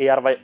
ARY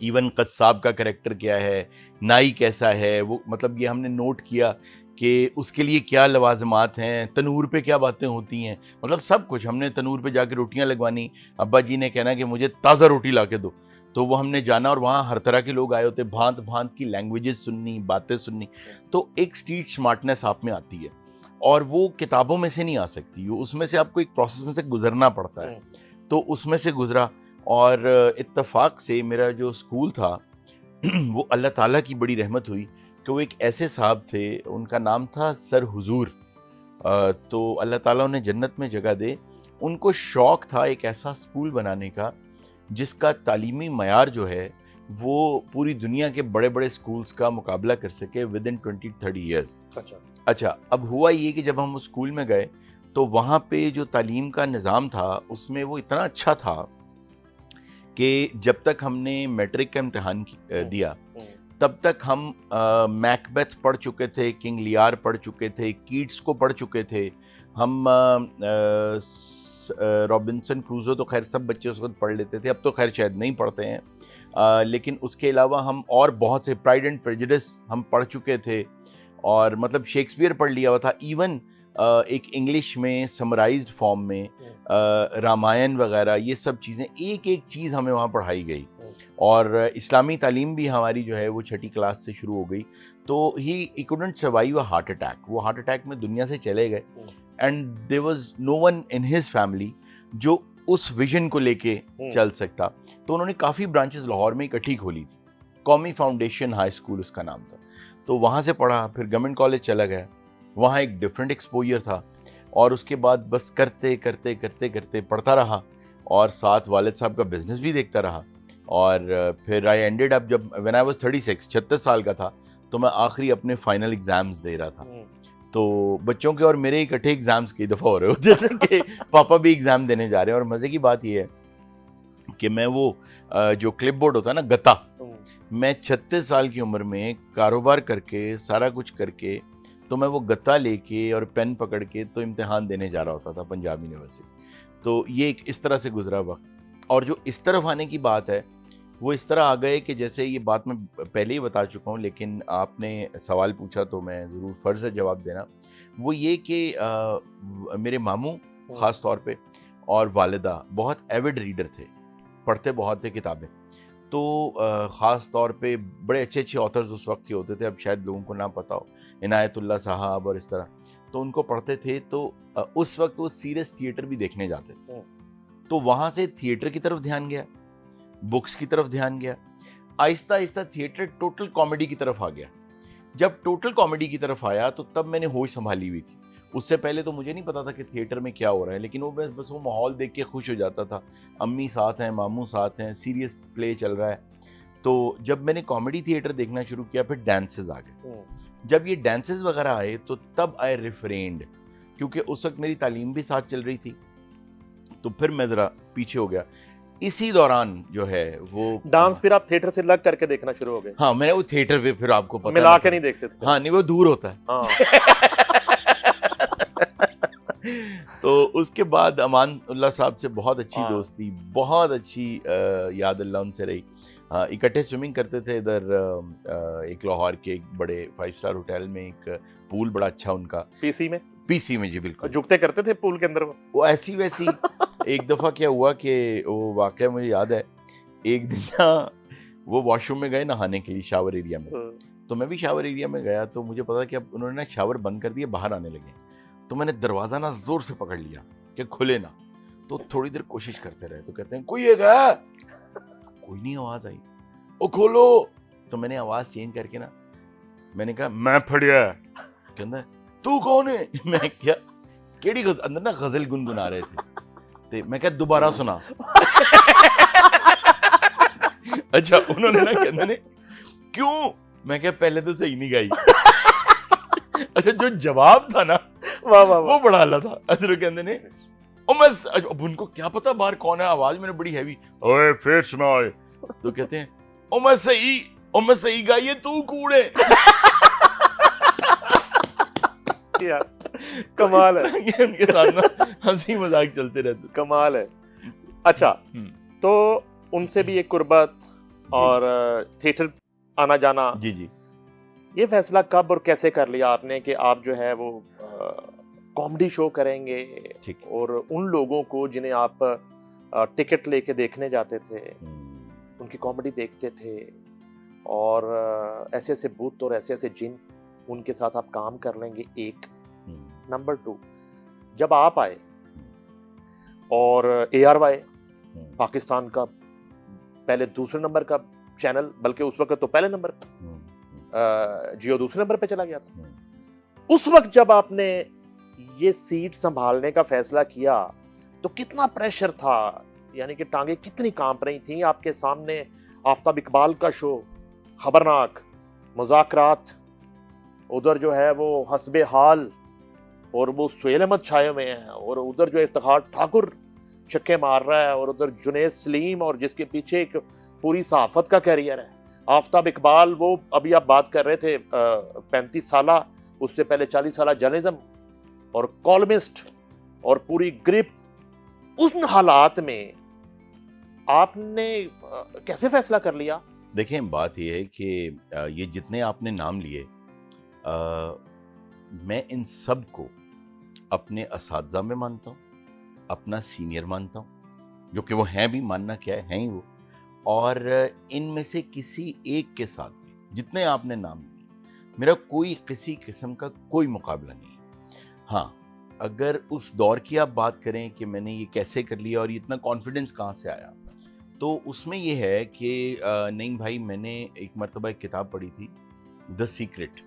even قصاب کا character کیا ہے, نائی کیسا ہے, وہ مطلب یہ ہم نے نوٹ کیا کہ اس کے لیے کیا لوازمات ہیں, تنور پہ کیا باتیں ہوتی ہیں, مطلب سب کچھ. ہم نے تنور پہ جا کے روٹیاں لگوانی, ابا جی نے کہنا کہ مجھے تازہ روٹی لا کے دو, تو وہ ہم نے جانا اور وہاں ہر طرح کے لوگ آئے ہوتے, بھانت بھانت کی لینگویجز سننی, باتیں سننی. تو ایک اسٹریٹ سمارٹنیس آپ میں آتی ہے اور وہ کتابوں میں سے نہیں آ سکتی, اس میں سے آپ کو ایک پروسیس میں سے گزرنا پڑتا ہے. تو اس میں سے گزرا, اور اتفاق سے میرا جو اسکول تھا وہ اللہ تعالیٰ کی بڑی رحمت ہوئی کہ وہ ایک ایسے صاحب تھے, ان کا نام تھا سر حضور, تو اللہ تعالیٰ انہیں جنت میں جگہ دے. ان کو شوق تھا ایک ایسا اسکول بنانے کا جس کا تعلیمی معیار جو ہے وہ پوری دنیا کے بڑے بڑے اسکولز کا مقابلہ کر سکے ود ان 20-30 ایئرس. اچھا, اب ہوا یہ کہ جب ہم اس اسکول میں گئے تو وہاں پہ جو تعلیم کا نظام تھا اس میں وہ اتنا اچھا تھا کہ جب تک ہم نے میٹرک کا امتحان دیا تب تک ہم میکبیتھ پڑھ چکے تھے, کنگ لیار پڑھ چکے تھے, کیٹس کو پڑھ چکے تھے ہم, رابنسن کروزو تو خیر سب بچے اس وقت پڑھ لیتے تھے, اب تو خیر شاید نہیں پڑھتے ہیں, لیکن اس کے علاوہ ہم اور بہت سے پرائڈ اینڈ پریجوڈس ہم پڑھ چکے تھے, اور مطلب شیکسپیئر پڑھ لیا ہوا تھا. ایون ایک انگلش میں سمرائزڈ فارم میں رامائن وغیرہ, یہ سب چیزیں ایک ایک چیز ہمیں وہاں پڑھائی گئی. اور اسلامی تعلیم بھی ہماری جو ہے وہ 6ٹھی کلاس سے شروع ہو گئی. تو ہی couldn't survive a heart attack, وہ ہارٹ اٹیک میں دنیا سے چلے گئے. And there was no one in his family جو اس ویژن کو لے کے چل سکتا. تو انہوں نے کافی برانچز لاہور میں اکٹھی کھولی تھی, قومی فاؤنڈیشن ہائی اسکول اس کا نام تھا. تو وہاں سے پڑھا, پھر گورنمنٹ کالج چلا گیا, وہاں ایک ڈفرینٹ ایکسپوجر تھا, اور اس کے بعد بس کرتے کرتے کرتے کرتے پڑھتا رہا, اور ساتھ والد صاحب کا بزنس بھی دیکھتا رہا. اور پھر آئی اینڈیڈ اپ, جب when I was 36 36 سال کا تھا, تو میں آخری اپنے فائنل ایگزامز دے رہا تھا. تو بچوں کے اور میرے اکٹھے ایگزامز کئی دفعہ ہو رہے ہوتے تھے کہ پاپا بھی ایگزام دینے جا رہے ہیں. اور مزے کی بات یہ ہے کہ میں وہ جو کلپ بورڈ ہوتا ہے نا, گتا, میں 36 سال کی عمر میں کاروبار کر کے سارا کچھ کر کے, تو میں وہ گتا لے کے اور پین پکڑ کے تو امتحان دینے جا رہا ہوتا تھا پنجاب یونیورسٹی. تو یہ ایک اس طرح سے گزرا وقت. اور جو اس طرف آنے کی بات ہے وہ اس طرح آ گئے کہ جیسے یہ بات میں پہلے ہی بتا چکا ہوں, لیکن آپ نے سوال پوچھا تو میں ضرور فرض ہے جواب دینا. وہ یہ کہ میرے ماموں خاص طور پہ اور والدہ بہت ایوڈ ریڈر تھے, پڑھتے بہت تھے کتابیں. تو خاص طور پہ بڑے اچھے اچھے آتھرز اس وقت کے ہوتے تھے, اب شاید لوگوں کو نہ پتہ ہو, عنایت اللہ صاحب اور اس طرح, تو ان کو پڑھتے تھے. تو اس وقت وہ سیریس تھیٹر بھی دیکھنے جاتے تھے. تو وہاں سے تھیٹر کی طرف دھیان گیا, بکس کی طرف دھیان گیا, آہستہ آہستہ تھیٹر ٹوٹل کامیڈی کی طرف آ گیا. جب ٹوٹل کامیڈی کی طرف آیا تو تب میں نے ہوش سنبھالی ہوئی تھی. اس سے پہلے تو مجھے نہیں پتا تھا کہ تھیٹر میں کیا ہو رہا ہے, لیکن وہ بس وہ ماحول دیکھ کے خوش ہو جاتا تھا, امی ساتھ ہیں, ماموں ساتھ ہیں, سیریس پلے چل رہا ہے. تو جب میں نے کامیڈی تھیٹر دیکھنا شروع کیا, پھر ڈانسز آ گئے. جب یہ ڈانسز وغیرہ آئے تو تب آئی ریفرینڈ, کیونکہ اس وقت میری تعلیم بھی ساتھ چل رہی تھی, تو پھر میں ذرا پیچھے ہو گیا. اسی دوران جو ہے وہ ڈانس پھر آپ تھیٹر سے لگ کر کے دیکھنا شروع ہو گئے. ہاں, میں نے وہ تھیٹر پہ پھر آپ کو پتہ ملا کے نہیں دیکھتے تھے. ہاں نہیں, وہ دور ہوتا ہے. تو اس کے بعد امان اللہ صاحب سے بہت اچھی دوستی, بہت اچھی یاد اللہ ان سے رہی. اکٹھے سوئمنگ کرتے تھے ادھر ایک لاہور کے ایک بڑے 5 اسٹار ہوٹل میں, ایک پول بڑا اچھا ان کا, پی سی میں. جی بالکل, جھکتے کرتے تھے پول کے اندر. وہ ایسی ویسی. ایک دفعہ کیا ہوا کہ وہ واقعہ مجھے یاد ہے, ایک دن وہ واش روم میں گئے نہانے کے لیے شاور ایریا میں, تو میں بھی شاور ایریا میں گیا. تو مجھے پتا کہ اب انہوں نے نا شاور بند کر دیا, باہر آنے لگے. تو میں نے دروازہ نا زور سے پکڑ لیا کہ کھلے نا. تو تھوڑی دیر کوشش کرتے رہے, تو کہتے ہیں کوئی ہے گیا, کوئی نہیں آواز آئی, او کھولو. تو میں نے آواز چینج کر کے نا میں نے کہا میں پھڑیا. کہنا تو کون ہے؟ میں کیا کیڑی اندر نا غزل گنگنا رہے تھے. میں کہا دوبارہ سنا. اچھا انہوں نے نا کہتے نے کیوں؟ میں کہا پہلے تو صحیح نہیں گائی. اچھا جو جواب تھا نا وہ بڑا اعلیٰ تھا. اندر کہتے نے اب ان کو کیا پتا باہر کون ہے, آواز میں نے بڑی ہیوی, اوے پھر سنا. تو کہتے ہیں او میں صحیح گائی, تو کوڑے. کمال ہے. ان کے ساتھ ہنسی مذاق چلتے رہتے. کمال ہے. اچھا تو ان سے بھی ایک قربت, اور تھیٹر آنا جانا. جی جی. یہ فیصلہ کب اور کیسے کر لیا آپ نے کہ آپ جو ہے وہ کامیڈی شو کریں گے اور ان لوگوں کو جنہیں آپ ٹکٹ لے کے دیکھنے جاتے تھے ان کی کامیڈی دیکھتے تھے اور ایسے ایسے بت اور ایسے ایسے جن ان کے ساتھ آپ کام کر لیں گے؟ ایک نمبر 2، جب آپ آئے اور ARY پاکستان کا پہلے دوسرے نمبر کا چینل، بلکہ اس وقت تو پہلے نمبر کا، جیو دوسرے نمبر پہ چلا گیا تھا، اس وقت جب آپ نے یہ سیٹ سنبھالنے کا فیصلہ کیا تو کتنا پریشر تھا؟ یعنی کہ ٹانگیں کتنی کانپ رہی تھیں آپ کے سامنے؟ آفتاب اقبال کا شو، خبرناک، مذاکرات، ادھر جو ہے وہ حسب حال اور وہ سہیل احمد چھائے ہوئے ہیں، اور ادھر جو افتخار ٹھاکر چھکے مار رہا ہے، اور ادھر جنید سلیم اور جس کے پیچھے ایک پوری صحافت کا کیریئر ہے. آفتاب اقبال وہ ابھی آپ بات کر رہے تھے 35 سالہ، اس سے پہلے 40 سالہ جرنلزم اور کالمسٹ اور پوری گرپ. ان حالات میں آپ نے کیسے فیصلہ کر لیا؟ دیکھیں بات یہ ہے کہ یہ جتنے آپ نے نام لیے میں ان سب کو اپنے اساتذہ میں مانتا ہوں، اپنا سینئر مانتا ہوں، جو کہ وہ ہیں بھی، ماننا کیا ہے، ہیں ہی وہ. اور ان میں سے کسی ایک کے ساتھ بھی جتنے آپ نے نام لیے میرا کوئی کسی قسم کا کوئی مقابلہ نہیں. ہاں اگر اس دور کی آپ بات کریں کہ میں نے یہ کیسے کر لیا اور اتنا کانفیڈنس کہاں سے آیا، تو اس میں یہ ہے کہ نعیم بھائی میں نے ایک مرتبہ ایک کتاب پڑھی تھی، دا سیکرٹ.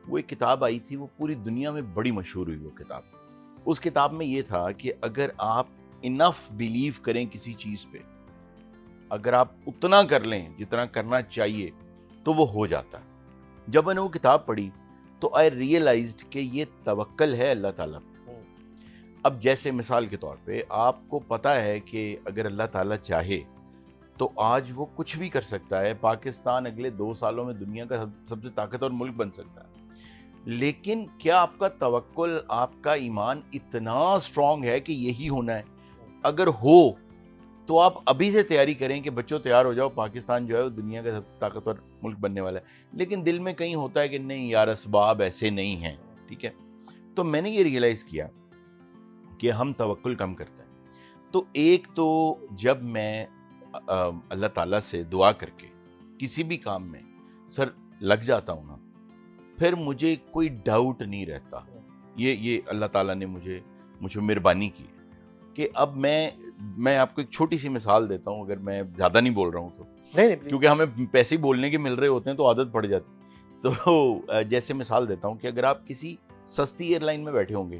وہ ایک کتاب آئی تھی، وہ پوری دنیا میں بڑی مشہور ہوئی وہ کتاب. اس کتاب میں یہ تھا کہ اگر آپ انف بیلیو کریں کسی چیز پہ، اگر آپ اتنا کر لیں جتنا کرنا چاہیے تو وہ ہو جاتا ہے. جب میں نے وہ کتاب پڑھی تو آئی ریئلائزڈ کہ یہ توکل ہے اللہ تعالیٰ پہ. اب جیسے مثال کے طور پہ آپ کو پتا ہے کہ اگر اللہ تعالیٰ چاہے تو آج وہ کچھ بھی کر سکتا ہے. پاکستان اگلے 2 سالوں میں دنیا کا سب سے طاقتور ملک بن سکتا ہے. لیکن کیا آپ کا توکل، آپ کا ایمان اتنا اسٹرانگ ہے کہ یہی ہونا ہے؟ اگر ہو تو آپ ابھی سے تیاری کریں کہ بچوں تیار ہو جاؤ، پاکستان جو ہے وہ دنیا کا سب سے طاقتور ملک بننے والا ہے. لیکن دل میں کہیں ہوتا ہے کہ نہیں یار اسباب ایسے نہیں ہیں. ٹھیک ہے، تو میں نے یہ ریئلائز کیا کہ ہم توکل کم کرتے ہیں. تو ایک تو جب میں اللہ تعالیٰ سے دعا کر کے کسی بھی کام میں سر لگ جاتا ہوں نا، پھر مجھے کوئی ڈاؤٹ نہیں رہتا. یہ اللہ تعالیٰ نے مجھے مہربانی کی کہ اب میں آپ کو ایک چھوٹی سی مثال دیتا ہوں، اگر میں زیادہ نہیں بول رہا ہوں تو، کیونکہ ہمیں پیسے ہی بولنے کے مل رہے ہوتے ہیں تو عادت پڑ جاتی. تو جیسے مثال دیتا ہوں کہ اگر آپ کسی سستی ایئر لائن میں بیٹھے ہوں گے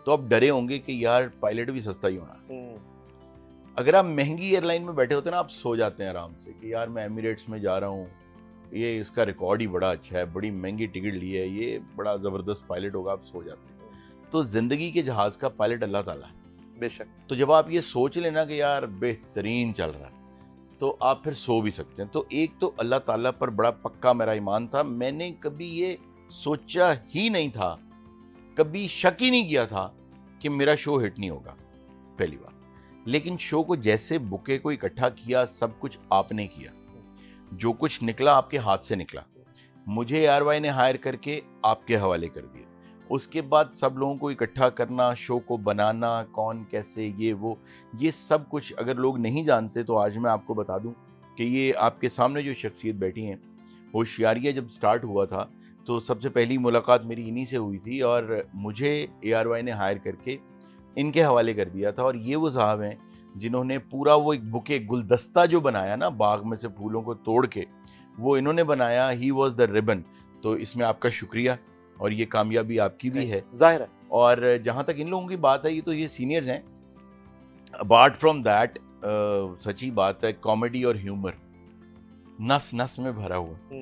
تو آپ ڈرے ہوں گے کہ یار پائلٹ بھی سستا ہی ہونا. اگر آپ مہنگی ایئر لائن میں بیٹھے ہوتے ہیں نا، آپ سو جاتے ہیں آرام سے کہ یار میں ایمریٹس میں جا رہا ہوں، یہ اس کا ریکارڈ ہی بڑا اچھا ہے، بڑی مہنگی ٹکٹ لی ہے، یہ بڑا زبردست پائلٹ ہوگا، آپ سو جاتے ہیں. تو زندگی کے جہاز کا پائلٹ اللہ تعالیٰ ہے بے شک. تو جب آپ یہ سوچ لینا کہ یار بہترین چل رہا ہے تو آپ پھر سو بھی سکتے ہیں. تو ایک تو اللہ تعالیٰ پر بڑا پکا میرا ایمان تھا. میں نے کبھی یہ سوچا ہی نہیں تھا، کبھی شک ہی نہیں کیا تھا کہ میرا شو ہٹ نہیں ہوگا، پہلی بار. لیکن شو کو جیسے بکے کو اکٹھا کیا، سب کچھ آپ نے کیا، جو کچھ نکلا آپ کے ہاتھ سے نکلا. مجھے ARY نے ہائر کر کے آپ کے حوالے کر دیا. اس کے بعد سب لوگوں کو اکٹھا کرنا، شو کو بنانا، کون کیسے، یہ سب کچھ اگر لوگ نہیں جانتے تو آج میں آپ کو بتا دوں کہ یہ آپ کے سامنے جو شخصیت بیٹھی ہیں، ہوشیاریہ جب سٹارٹ ہوا تھا تو سب سے پہلی ملاقات میری انہی سے ہوئی تھی، اور مجھے ARY نے ہائر کر کے ان کے حوالے کر دیا تھا. اور یہ وہ صاحب ہیں جنہوں نے پورا وہ ایک بکے گلدستہ جو بنایا نا، باغ میں سے پھولوں کو توڑ کے وہ انہوں نے بنایا. He was the ribbon. تو اس میں آپ کا شکریہ، اور یہ کامیابی آپ کی بھی ہے ظاہر ہے. اور جہاں تک ان لوگوں کی بات ہے، یہ تو یہ سینئرز ہیں. اپارٹ فرام دیٹ سچی بات ہے، کامیڈی اور ہیومر نس نس میں بھرا ہوا.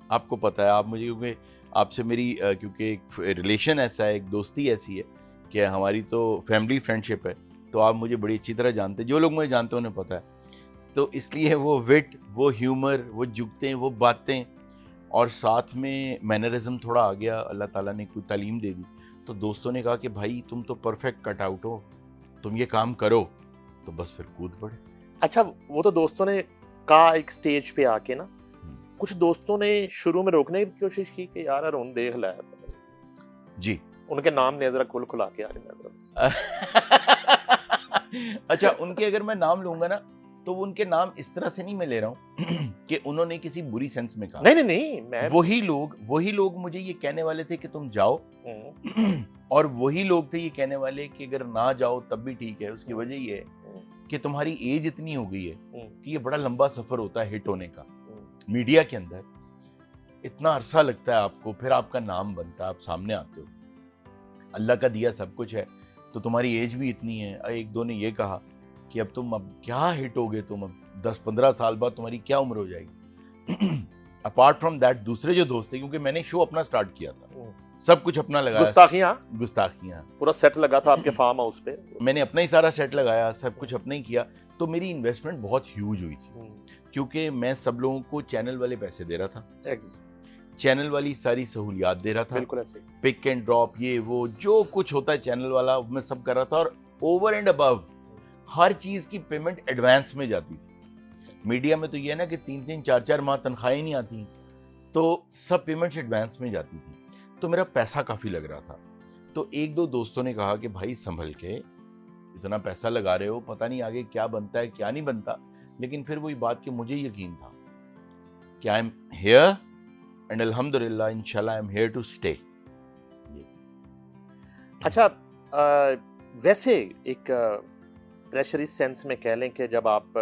آپ کو پتہ ہے، آپ مجھے کیونکہ آپ سے میری کیونکہ ایک ریلیشن ایسا ہے، ایک دوستی ایسی ہے کہ ہماری تو فیملی فرینڈشپ ہے، تو آپ مجھے بڑی اچھی طرح جانتے ہیں. جو لوگ مجھے جانتے ہیں انہیں پتہ ہے. تو اس لیے وہ وٹ، وہ ہیومر، وہ جگتیں، وہ باتیں، اور ساتھ میں مینرزم تھوڑا آ گیا. اللہ تعالیٰ نے کوئی تعلیم دے دی تو دوستوں نے کہا کہ بھائی تم تو پرفیکٹ کٹ آؤٹ ہو، تم یہ کام کرو، تو بس پھر کود پڑے. اچھا، وہ تو دوستوں نے کا ایک سٹیج پہ آ کے نا کچھ دوستوں نے شروع میں روکنے کی کوشش کی کہ یار ارون دیکھ لے جی ان کے نام نے ذرا کھلا کے اچھا ان کے اگر میں نام لوں گا نا تو ان کے نام اس طرح سے نہیں میں لے رہا ہوں کہ انہوں نے کسی بری سینس میں کہا. نہیں میں وہی لوگ مجھے یہ کہنے والے تھے کہ تم جاؤ اور وہی لوگ تھے یہ کہنے والے کہ اگر نہ جاؤ تب بھی ٹھیک ہے. اس کی وجہ یہ ہے کہ تمہاری ایج اتنی ہو گئی ہے کہ یہ بڑا لمبا سفر ہوتا ہے ہٹ ہونے کا. میڈیا کے اندر اتنا عرصہ لگتا ہے آپ کو, پھر آپ کا نام بنتا ہے, آپ سامنے آتے ہو. اللہ کا دیا سب کچھ ہے تو تمہاری ایج بھی اتنی ہے. ایک دو نے یہ کہا کہ اب تم اب کیا ہٹ ہوگے, تم اب 10-15 سال بعد تمہاری کیا عمر ہو جائے گی. اپارٹ فرام دیٹ دوسرے جو دوست تھے, کیونکہ میں نے شو اپنا سٹارٹ کیا تھا, سب کچھ اپنا لگایا, گستاخیاں پورا سیٹ لگا تھا آپ کے فارم ہاؤس پہ, میں نے اپنا ہی سارا سیٹ لگایا, سب کچھ اپنا ہی کیا. تو میری انویسٹمنٹ بہت ہیوج ہوئی تھی کیونکہ میں سب لوگوں کو چینل والے پیسے دے رہا تھا, چینل والی ساری سہولیات دے رہا تھا, بالکل ایسے پک اینڈ ڈراپ یہ وہ جو کچھ ہوتا ہے چینل والا میں سب کر رہا تھا. اور اوور اینڈ ابو ہر چیز کی پیمنٹ ایڈوانس میں جاتی تھی. میڈیا میں تو یہ ہے نا کہ 3-3 4-4 ماہ تنخواہیں نہیں آتی, تو سب پیمنٹس ایڈوانس میں جاتی تھی. تو میرا پیسہ کافی لگ رہا تھا. تو ایک دو دوستوں نے کہا کہ بھائی سنبھل کے, اتنا پیسہ لگا رہے ہو, پتہ نہیں آگے کیا بنتا ہے کیا نہیں بنتا. لیکن پھر وہی بات کہ مجھے یقین تھا کہ آئی ایم ہیئر اینڈ الحمدللہ انشاءاللہ I am here to stay. اچھا ویسے ایک پریشر اس سینس میں کہہ لیں کہ جب آپ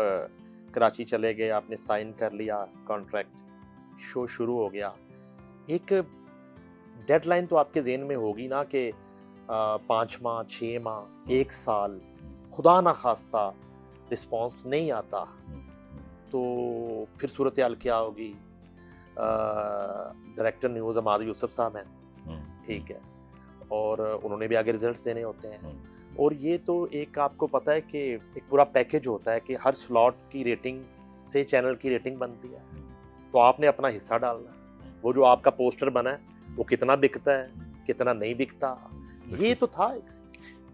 کراچی چلے گئے, آپ نے سائن کر لیا کانٹریکٹ, شو شروع ہو گیا, ایک ڈیڈ لائن تو آپ کے ذہن میں ہوگی نا کہ 5 ماہ 6 ماہ 1 سال خدا نہ خواستہ رسپانس نہیں آتا تو پھر صورتحال کیا ہوگی. ڈائریکٹر نیوز عماد یوسف صاحب ہیں, ٹھیک ہے, اور انہوں نے بھی آگے ریزلٹس دینے ہوتے ہیں, اور یہ تو ایک آپ کو پتہ ہے کہ ایک پورا پیکج ہوتا ہے کہ ہر سلاٹ کی ریٹنگ سے چینل کی ریٹنگ بنتی ہے, تو آپ نے اپنا حصہ ڈالنا ہے. وہ جو آپ کا پوسٹر بنا ہے وہ کتنا بکتا ہے کتنا نہیں بکتا, یہ تو تھا.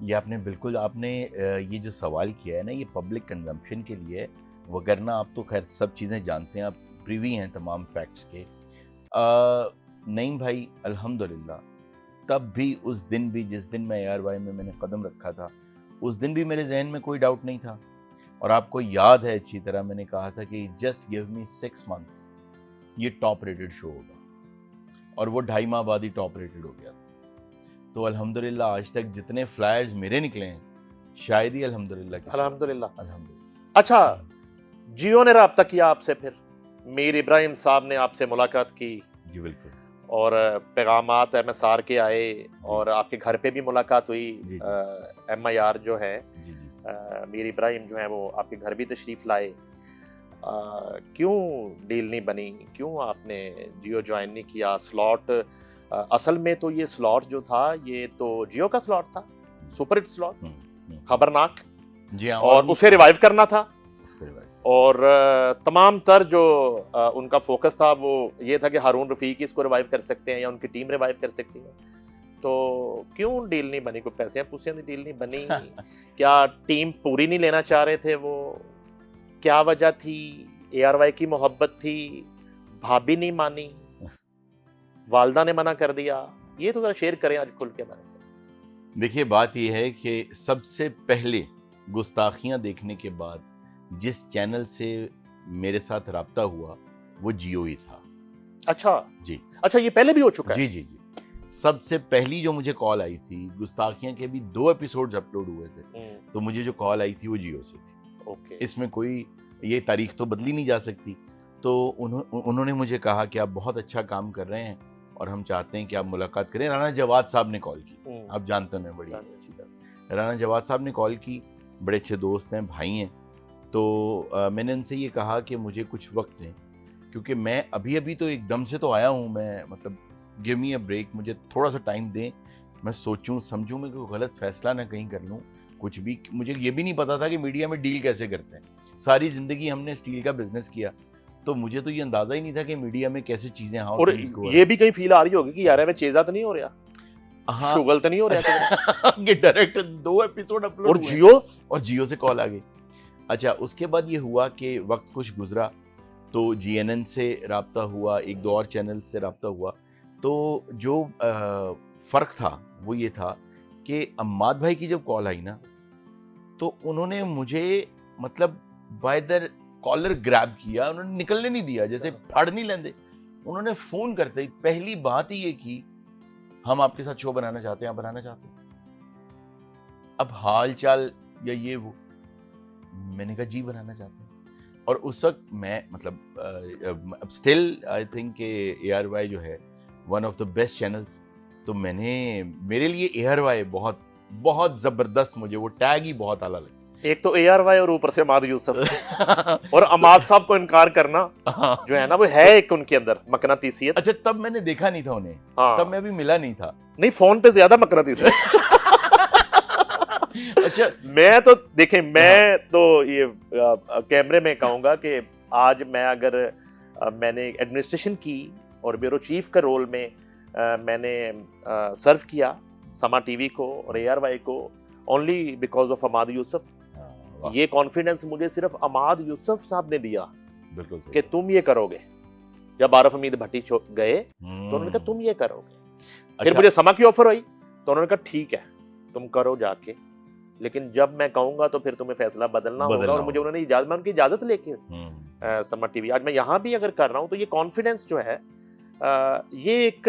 یہ آپ نے بالکل, آپ نے یہ جو سوال کیا ہے نا یہ پبلک کنزمپشن کے لیے, وگرنہ آپ تو خیر سب چیزیں جانتے ہیں, آپ پریوی ہیں تمام فیکٹس کے. نہیں بھائی الحمدللہ, تب بھی اس دن بھی جس دن میں ARY میں نے قدم رکھا تھا اس دن بھی میرے ذہن میں کوئی ڈاؤٹ نہیں تھا. اور آپ کو یاد ہے اچھی طرح میں نے کہا تھا کہ جسٹ گیو می 6 months, یہ ٹاپ ریٹڈ شو ہوگا, اور وہ 2.5 ماہ بعد ہی ٹاپ ریٹڈ ہو گیا. تو الحمدللہ آج تک جتنے فلائرز میرے نکلے ہیں شاید ہی الحمدللہ. اچھا جیو نے رابطہ کیا آپ سے, پھر میر ابراہیم صاحب نے آپ سے ملاقات کی؟ جی بالکل, اور پیغامات MSR کے آئے اور آپ کے گھر پہ بھی ملاقات ہوئی. MIR جو ہے میر ابراہیم جو ہیں وہ آپ کے گھر بھی تشریف لائے. کیوں ڈیل نہیں بنی, کیوں آپ نے جیو جوائن نہیں کیا؟ سلاٹ اصل میں تو یہ سلاٹ جو تھا یہ تو جیو کا سلاٹ تھا, سپر ہٹ سلاٹ, خبرناک, اور اسے ریوائیو کرنا تھا. اور تمام تر جو ان کا فوکس تھا وہ یہ تھا کہ ہارون رفیق اس کو ریوائیو کر سکتے ہیں یا ان کی ٹیم ریوائیو کر سکتی ہے. تو کیوں ڈیل نہیں بنی؟ کوئی پیسے پوسے نہیں, ڈیل نہیں بنی؟ کیا ٹیم پوری نہیں لینا چاہ رہے تھے وہ؟ کیا وجہ تھی؟ ARY کی محبت تھی, بھابھی نہیں مانی, والدہ نے منع کر دیا؟ یہ تو ذرا شیئر کریں آج کھل کے ہمارے سے. دیکھیے بات یہ ہے کہ سب سے پہلے گستاخیاں دیکھنے کے بعد جس چینل سے میرے ساتھ رابطہ ہوا وہ جیو ہی تھا. اچھا جی, اچھا یہ پہلے بھی ہو چکا ہے؟ جی. سب سے پہلی جو مجھے کال آئی تھی, گستاخیاں کے بھی 2 ایپیسوڈز اپلوڈ ہوئے تھے, تو مجھے جو کال آئی تھی وہ جیو سے تھی. اس میں کوئی یہ تاریخ تو بدلی نہیں جا سکتی. تو انہوں نے مجھے کہا کہ آپ بہت اچھا کام کر رہے ہیں اور ہم چاہتے ہیں کہ آپ ملاقات کریں. رانا جواد صاحب نے کال کی, آپ جانتے ہیں بڑی اچھی طرح. رانا جواد صاحب نے کال کی, بڑے اچھے دوست ہیں, بھائی ہیں. تو میں نے ان سے یہ کہا کہ مجھے کچھ وقت دیں, کیونکہ میں ابھی تو ایک دم سے تو آیا ہوں, میں مطلب گیو می اے بریک, مجھے تھوڑا سا ٹائم دیں, میں سوچوں سمجھوں, میں کوئی غلط فیصلہ نہ کہیں کر لوں. کچھ بھی مجھے یہ بھی نہیں پتا تھا کہ میڈیا میں ڈیل کیسے کرتے ہیں. ساری زندگی ہم نے اسٹیل کا بزنس کیا, تو مجھے تو یہ اندازہ ہی نہیں تھا کہ میڈیا میں کیسے چیزیں. اور یہ بھی کہیں فیل آ رہی ہوگی کہ یار میں چیزا تو نہیں ہو رہا, شغل تو نہیں ہو رہا کہ ڈائریکٹ 2 ایپیسوڈ اپلوڈ, اور جیو سے کال آ گئی. اچھا اس کے بعد یہ ہوا کہ وقت کچھ گزرا, تو GNN سے رابطہ ہوا, ایک دو اور چینل سے رابطہ ہوا. تو جو فرق تھا وہ یہ تھا کہ عماد بھائی کی جب کال آئی نا تو انہوں نے مجھے مطلب بائی در کالر گریب کیا, انہوں نے نکلنے نہیں دیا, جیسے پھاڑ نہیں لیندے. انہوں نے فون کرتے ہی پہلی بات ہی یہ کی, ہم آپ کے ساتھ شو بنانا چاہتے ہیں, آپ بنانا چاہتے ہیں؟ اب حال چال یا یہ وہ, میں نے کہا جی بنانا چاہتے ہیں. اور اس وقت میں مطلب اسٹل آئی تھنک کہ ARY جو ہے one of the best channels, تو میں نے, میرے لیے ARY بہت بہت زبردست, مجھے وہ ٹیگ ہی بہت اعلیٰ لگا. ایک تو ARY اور اوپر سے عماد یوسف اور عماد صاحب کو انکار کرنا جو ہے نا وہ ہے ایک ان کے اندر مقناطیسیت. اچھا تب میں نے دیکھا نہیں تھا انہیں, تب میں ابھی ملا نہیں تھا. نہیں فون پہ زیادہ مقناطیسیت. اچھا میں تو دیکھیں, میں تو یہ کیمرے میں کہوں گا کہ آج میں اگر میں نے ایڈمنسٹریشن کی اور بیورو چیف کا رول میں نے سرو کیا سما ٹی وی کو اور ARY کو اونلی بیکاز آف عماد یوسف. یہ کانفیڈنس مجھے صرف عماد یوسف صاحب نے دیا کہ تم یہ کرو گے. جب عارف حمید بھٹی گئے تو انہوں نے کہا تم یہ کرو گے. پھر مجھے سما کی آفر ہوئی تو انہوں نے کہا ٹھیک ہے تم کرو جا کے, لیکن جب میں کہوں گا تو پھر تمہیں فیصلہ بدلنا ہوگا. اور مجھے انہوں نے اجازت, میں ان کی اجازت لے کے سما ٹی وی آج میں یہاں بھی اگر کر رہا ہوں تو یہ کانفیڈنس جو ہے یہ ایک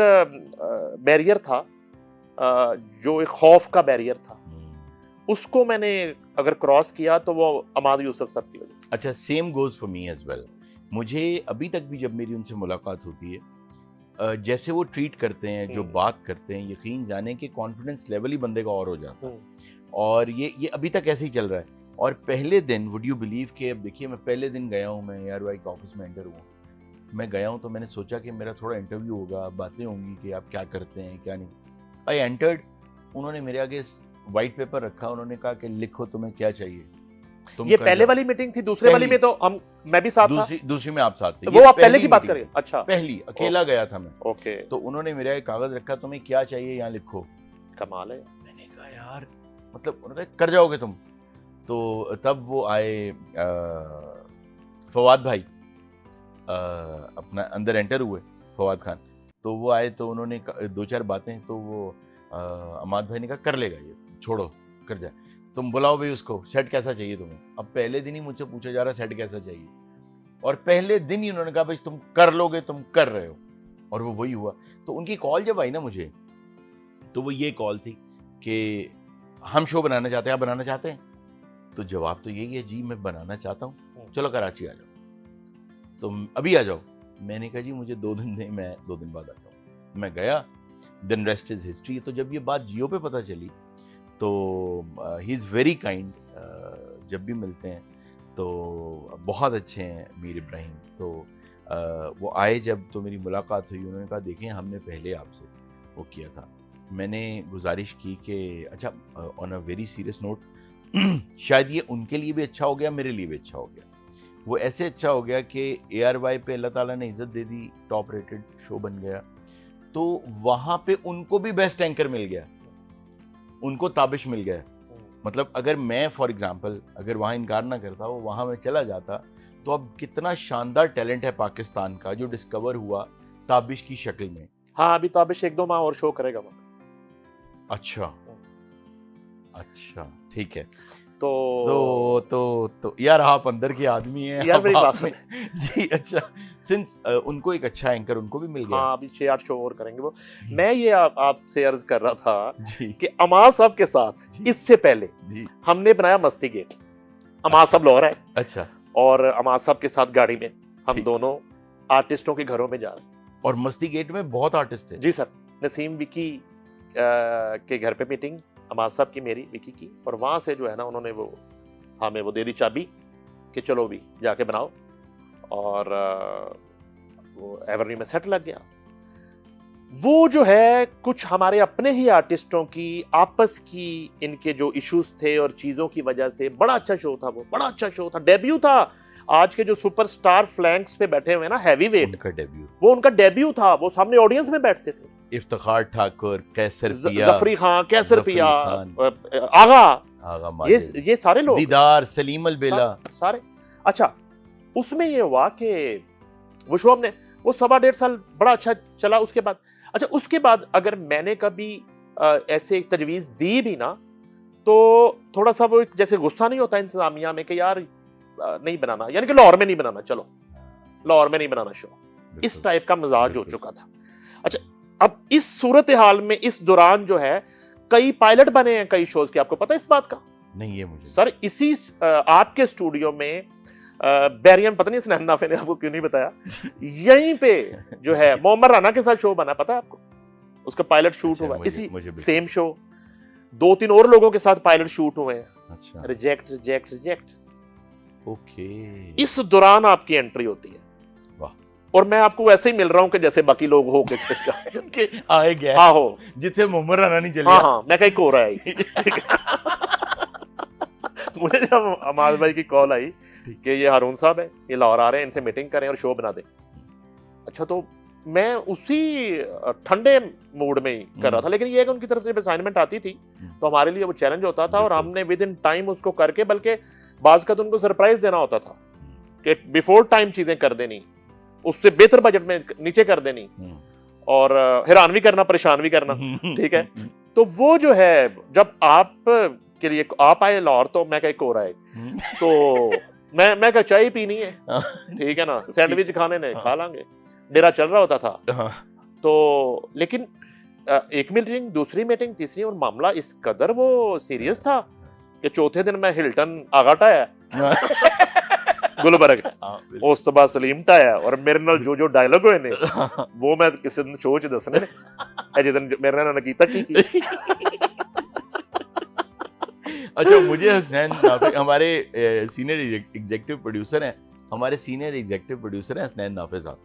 بیریئر تھا, جو ایک خوف کا بیریئر تھا, اس کو میں نے اگر کراس کیا تو وہ عماد یوسف صاحب کی وجہ سے. اچھا same goes for me as well. مجھے ابھی تک بھی جب میری ان سے ملاقات ہوتی ہے, جیسے وہ ٹریٹ کرتے ہیں, جو بات کرتے ہیں, یقین جانے کہ کانفیڈنس لیول ہی بندے کا اور ہو جاتا ہے. اور یہ ابھی تک ایسے ہی چل رہا ہے. اور پہلے دن وڈ یو بلیو کہ اب دیکھیے میں پہلے دن گیا ہوں, میں ARY کے آفس میں انٹر ہوا, میں گیا ہوں تو میں نے سوچا کہ میرا تھوڑا انٹرویو ہوگا, باتیں ہوں گی کہ آپ کیا کرتے ہیں کیا نہیں. آئی انٹرڈ, انہوں نے میرے آگے وائٹ پیپر رکھا, انہوں نے کہا کہ لکھو تمہیں کیا چاہیے. یہ پہلے والی میٹنگ تھی, دوسرے والی میں تو میں بھی ساتھ تھا. دوسری میں آپ ساتھ تھے, وہ آپ پہلے کی بات کریں. اچھا پہلی اکیلا گیا تھا میں. اوکے. تو انہوں نے میرے کاغذ رکھا, تمہیں کیا چاہیے یہاں لکھو. کمال ہے. میں نے کہا یار مطلب انہوں نے کر جاؤ گے تم. تو تب وہ آئے فواد بھائی, اپنا اندر انٹر ہوئے فواد خان, تو وہ آئے تو انہوں نے دو چار باتیں, تو وہ عماد بھائی نے کہا کر لے گا یہ, چھوڑو کر جائے, تم بلاؤ بھائی اس کو, سیٹ کیسا چاہیے تمہیں. اب پہلے دن ہی مجھ سے پوچھا جا رہا سیٹ کیسا چاہیے, اور پہلے دن ہی انہوں نے کہا بھائی تم کر لو گے, تم کر رہے ہو. اور وہ وہی ہوا. تو ان کی کال جب آئی نا مجھے, تو وہ یہ کال تھی کہ ہم شو بنانا چاہتے ہیں, آپ بنانا چاہتے ہیں؟ تو جواب تو یہی ہے جی میں بنانا چاہتا ہوں, چلو کراچی آ جاؤ, تم ابھی آ جاؤ. میں نے کہا جی مجھے 2 دن دیں, میں 2 دن بعد آتا ہوں. میں گیا, دین ریسٹ از ہسٹری. تو جب یہ بات جیو پہ پتہ چلی تو ہی از ویری کائنڈ, جب بھی ملتے ہیں تو بہت اچھے ہیں میر ابراہیم. تو وہ آئے جب, تو میری ملاقات ہوئی, انہوں نے کہا دیکھیں ہم نے پہلے آپ سے وہ کیا تھا. میں نے گزارش کی کہ اچھا آن اے ویری سیریس نوٹ, شاید یہ ان کے لیے بھی اچھا ہو گیا, میرے لیے بھی اچھا ہو گیا. وہ ایسے اچھا ہو گیا کہ ARY پہ اللہ تعالیٰ نے عزت دے دی, ٹاپ ریٹڈ شو بن گیا. تو وہاں پہ ان کو بھی بیسٹ اینکر مل گیا, ان کو تابش مل گیا. مطلب اگر میں فار ایگزامپل اگر وہاں انکار نہ کرتا, وہ وہاں میں چلا جاتا, تو اب کتنا شاندار ٹیلنٹ ہے پاکستان کا جو ڈسکور ہوا تابش کی شکل میں. ہاں ابھی تابش 1-2 ماہ اور شو کرے گا وہاں. اچھا ٹھیک ہے. تو یار آپ اندر کے آدمی ہیں یار میری بات جی. اچھا سنس ان کو ایک اچھا اینکر ان کو بھی مل گیا. ہاں ابھی 6-8 شو اور کریں گے وہ. میں یہ آپ سے عرض کر رہا تھا کہ عماد صاحب کے ساتھ اس سے پہلے ہم نے بنایا مستی گیٹ. عماد صاحب لاہور ہے, اچھا, اور عماد صاحب کے ساتھ گاڑی میں ہم دونوں آرٹسٹوں کے گھروں میں جا رہے ہیں. اور مستی گیٹ میں بہت آرٹسٹ تھے. جی سر, نسیم وکی کے گھر پہ میٹنگ عماد صاحب کی, میری وکی کی, اور وہاں سے جو ہے نا انہوں نے وہ ہمیں وہ دے دی چابی کہ چلو بھی جا کے بناؤ, اور وہ ایورنیو میں سیٹ لگ گیا. وہ جو ہے کچھ ہمارے اپنے ہی آرٹسٹوں کی آپس کی ان کے جو ایشوز تھے اور چیزوں کی وجہ سے بڑا اچھا شو تھا. وہ بڑا اچھا شو تھا, ڈیبیو تھا. آج کے جو سپر سٹار فلینکس پہ بیٹھے ہوئے نا ہیوی ویٹ, وہ ان کا ڈیبیو تھا. وہ سامنے آڈینس میں بیٹھتے تھے. افتخار ٹھاکر, کیسر پیا, ظفری خان, کیسر پیا, آغا, یہ سارے لوگ, دیدار, سلیم البیلا, سارے. اچھا اس میں یہ ہوا کہ وہ شو ہم نے وہ 1.5 سال بڑا اچھا چلا. اس کے بعد اچھا اس کے بعد اگر میں نے کبھی ایسے تجویز دی بھی نا تو تھوڑا سا وہ جیسے غصہ نہیں ہوتا انتظامیہ میں کہ یار نہیں بنانا, یعنی کہ لاہور میں نہیں بنانا, چلو لاہور میں نہیں بنانا شو, اس ٹائپ کا مزاج ہو چکا تھا. اچھا اب اس صورتحال میں اس دوران جو ہے کئی پائلٹ بنے ہیں کئی شوز کے, آپ کو پتہ اس بات کا؟ نہیں یہ مجھے سر اسی آپ کے اسٹوڈیو میں بیریم, پتہ نہیں حسنین نافع نے آپ کو کیوں نہیں بتایا, یہیں پہ جو ہے محمد رانا کے ساتھ شو بنا, پتہ ہے آپ کو, اس کا پائلٹ شوٹ ہوا اسی سیم شو. 2-3 اور لوگوں کے ساتھ پائلٹ شوٹ ہوئے ہیں. اچھا ریجیکٹ ریجیکٹ ریجیکٹ. اوکے اس دوران آپ کی انٹری ہوتی ہے. واہ. اور میں آپ کو ویسے ہی مل رہا ہوں کہ جیسے باقی لوگ ہو کے آئے گئے ہاں ہو جتنے محمد رانا نہیں چلے. ہاں ہاں میں کہیں کو رہا ہے. مجھے جب عماد بھائی کی کال آئی کہ یہ ہارون صاحب ہے, یہ لاہور آ رہے ہیں, ان سے میٹنگ کریں اور شو بنا دیں. اچھا تو میں اسی ٹھنڈے موڈ میں ہی کر رہا تھا, لیکن یہ ہے کہ ان کی طرف سے اسائنمنٹ آتی تھی تو ہمارے لیے وہ چیلنج ہوتا تھا, اور ہم نے ود ان ٹائم اس کو کر کے, بلکہ بعض کا تو ان کو سرپرائز دینا ہوتا تھا کہ بیفور ٹائم چیزیں کر دینی, اس سے بہتر بجٹ میں نیچے کر دینی, اور حیران بھی کرنا پریشان بھی کرنا. ٹھیک ہے, تو وہ جو ہے جب آپ کے لیے آپ آئے لاہور تو میں کہیں کو رہا ہے, تو میں کہا چائے پینی ہے, ٹھیک ہے نا, سینڈوچ کھانے نے کھا لیں گے, ڈیرا چل رہا ہوتا تھا. تو لیکن ایک میٹنگ, دوسری میٹنگ, تیسری, اور معاملہ اس قدر وہ سیریس تھا کہ چوتھے دن میں ہلٹن آگا ٹایا گلبرگ, اس تو بعد سلیم ٹایا, اور میرے نال جو ڈائلاگ ہوئے نے وہ میں کسی دن شو چ دسنے نے, جس دن میرے نال نکیتا کی. اچھا مجھے حسنین نافع ہمارے سینئر ایگزیکٹو پروڈیوسر ہیں, ہمارے سینئر ایگزیکٹو پروڈیوسر ہیں حسنین نافع صاحب,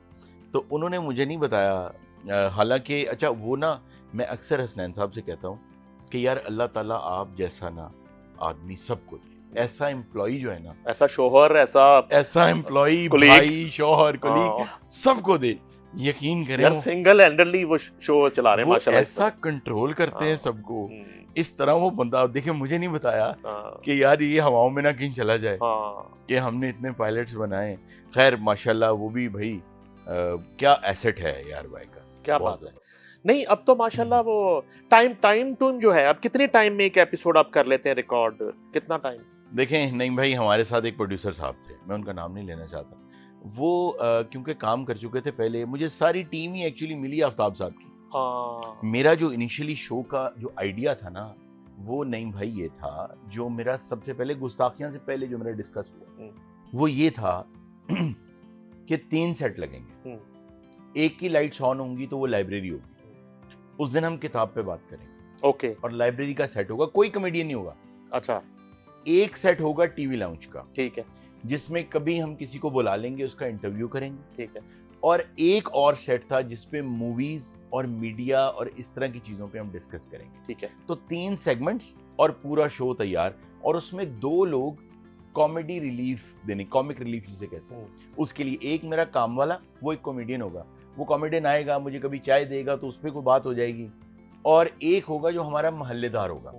تو انہوں نے مجھے نہیں بتایا, حالانکہ اچھا وہ نا میں اکثر حسنین صاحب سے کہتا ہوں کہ یار اللہ تعالیٰ آپ جیسا نا آدمی سب کو دے, ایسا امپلائی جو ہے نا, ایسا شوہر, ایسا امپلائی, بھائی, شوہر, کلیگ, سب کو دے. یقین کریں یار سنگل ہینڈلی وہ شو چلا رہے ہیں ماشاءاللہ, ایسا کنٹرول کرتے ہیں سب کو. اس طرح وہ بندہ, دیکھیں مجھے نہیں بتایا کہ یار یہ ہواؤں میں نہ کہیں چلا جائے کہ ہم نے اتنے پائلٹس بنائے. خیر ماشاءاللہ وہ بھی بھائی کیا ایسٹ ہے یار بھائی کا, کیا بات ہے. نہیں اب تو ماشاءاللہ وہ ٹائم جو ہے, اب کتنے ٹائم میں ایک ایپیسوڈ آپ کر لیتے ہیں ریکارڈ, کتنا ٹائم؟ دیکھیں نہیں بھائی, ہمارے ساتھ ایک پروڈیوسر صاحب تھے, میں ان کا نام نہیں لینا چاہتا, وہ کیونکہ کام کر چکے تھے پہلے, مجھے ساری ٹیم ہی ایکچولی ملی آفتاب صاحب کی. میرا جو انیشلی شو کا جو آئیڈیا تھا نا, وہ نہیں بھائی یہ تھا, جو میرا سب سے پہلے گستاخیاں سے پہلے جو میرا ڈسکس ہوا وہ یہ تھا کہ 3 سیٹ لگیں گے, ایک کی لائٹس آن ہوں گی تو وہ لائبریری ہوگی, اس دن ہم کتاب پہ بات کریں گے, اوکے, اور لائبریری کا سیٹ ہوگا, کوئی کمیڈین نہیں ہوگا. اچھا, ایک سیٹ ہوگا ٹی وی لاؤنج کا, ٹھیک ہے, جس میں کبھی ہم کسی کو بلا لیں گے, اس کا انٹرویو کریں گے, ٹھیک ہے, اور ایک اور سیٹ تھا جس پہ موویز اور میڈیا اور اس طرح کی چیزوں پہ ہم ڈسکس کریں گے, ٹھیک ہے. تو 3 سیگمنٹس اور پورا شو تیار, اور اس میں 2 لوگ کامیڈی ریلیف دینے, کامک ریلیف جسے کہتے ہیں, اس کے لیے ایک میرا کام والا, وہ ایک کامیڈین ہوگا, وہ کامیڈین آئے گا, مجھے کبھی چائے دے گا تو اس پہ کوئی بات ہو جائے گی, اور ایک ہوگا جو ہمارا محلے دار ہوگا,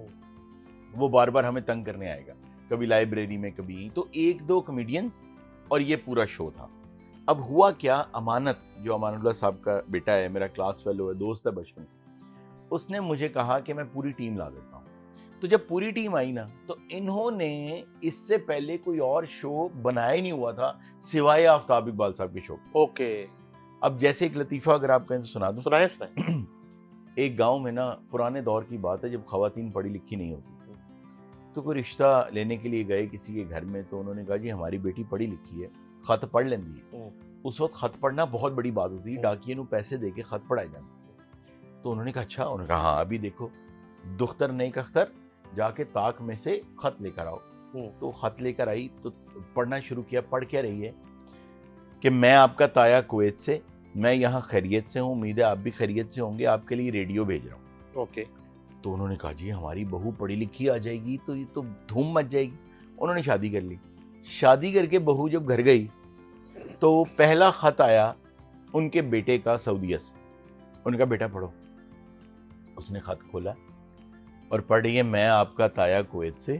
وہ بار بار ہمیں تنگ کرنے آئے گا, کبھی لائبریری میں کبھی, تو 1-2 کامیڈینز, اور یہ پورا شو تھا. اب ہوا کیا, امانت جو امان اللہ صاحب کا بیٹا ہے, میرا کلاس فیلو ہے, دوست ہے بچپن, اس نے مجھے کہا کہ میں پوری ٹیم لا دیتا ہوں. تو جب پوری ٹیم آئی نا, تو انہوں نے اس سے پہلے کوئی اور شو بنایا ہی نہیں ہوا تھا سوائے آفتاب اقبال صاحب کے شو. اوکے, اب جیسے ایک لطیفہ اگر آپ کہیں تو سنا دوں. سنائیں. ایک گاؤں میں نا, پرانے دور کی بات ہے, جب خواتین پڑھی لکھی نہیں ہوتی, تو کوئی رشتہ لینے کے لیے گئے کسی کے گھر میں, تو انہوں نے کہا جی ہماری بیٹی پڑھی لکھی ہے, خط پڑھ لیندی ہے. اس وقت خط پڑھنا بہت بڑی بات ہوتی ہے, ڈاکیے نو پیسے دے کے خط پڑھائے جاتے. تو انہوں نے کہا اچھا, انہوں نے کہا ہاں ابھی دیکھو, دختر نیک اختر جا کے طاق میں سے خط لے کر آؤ. تو خط لے کر آئی, تو پڑھنا شروع کیا. پڑھ کیا رہی ہے کہ میں آپ کا تایا کویت سے, میں یہاں خیریت سے ہوں, امید ہے آپ بھی خیریت سے ہوں گے, آپ کے لیے ریڈیو بھیج رہا ہوں. اوکے. تو انہوں نے کہا جی ہماری بہو پڑھی لکھی آ جائے گی تو یہ تو دھوم مچ جائے گی. انہوں نے شادی کر لی. شادی کر کے بہو جب گھر گئی تو پہلا خط آیا ان کے بیٹے کا سعودیہ سے. ان کا بیٹا پڑھو. اس نے خط کھولا اور پڑھ رہی ہے, میں آپ کا تایا کویت سے,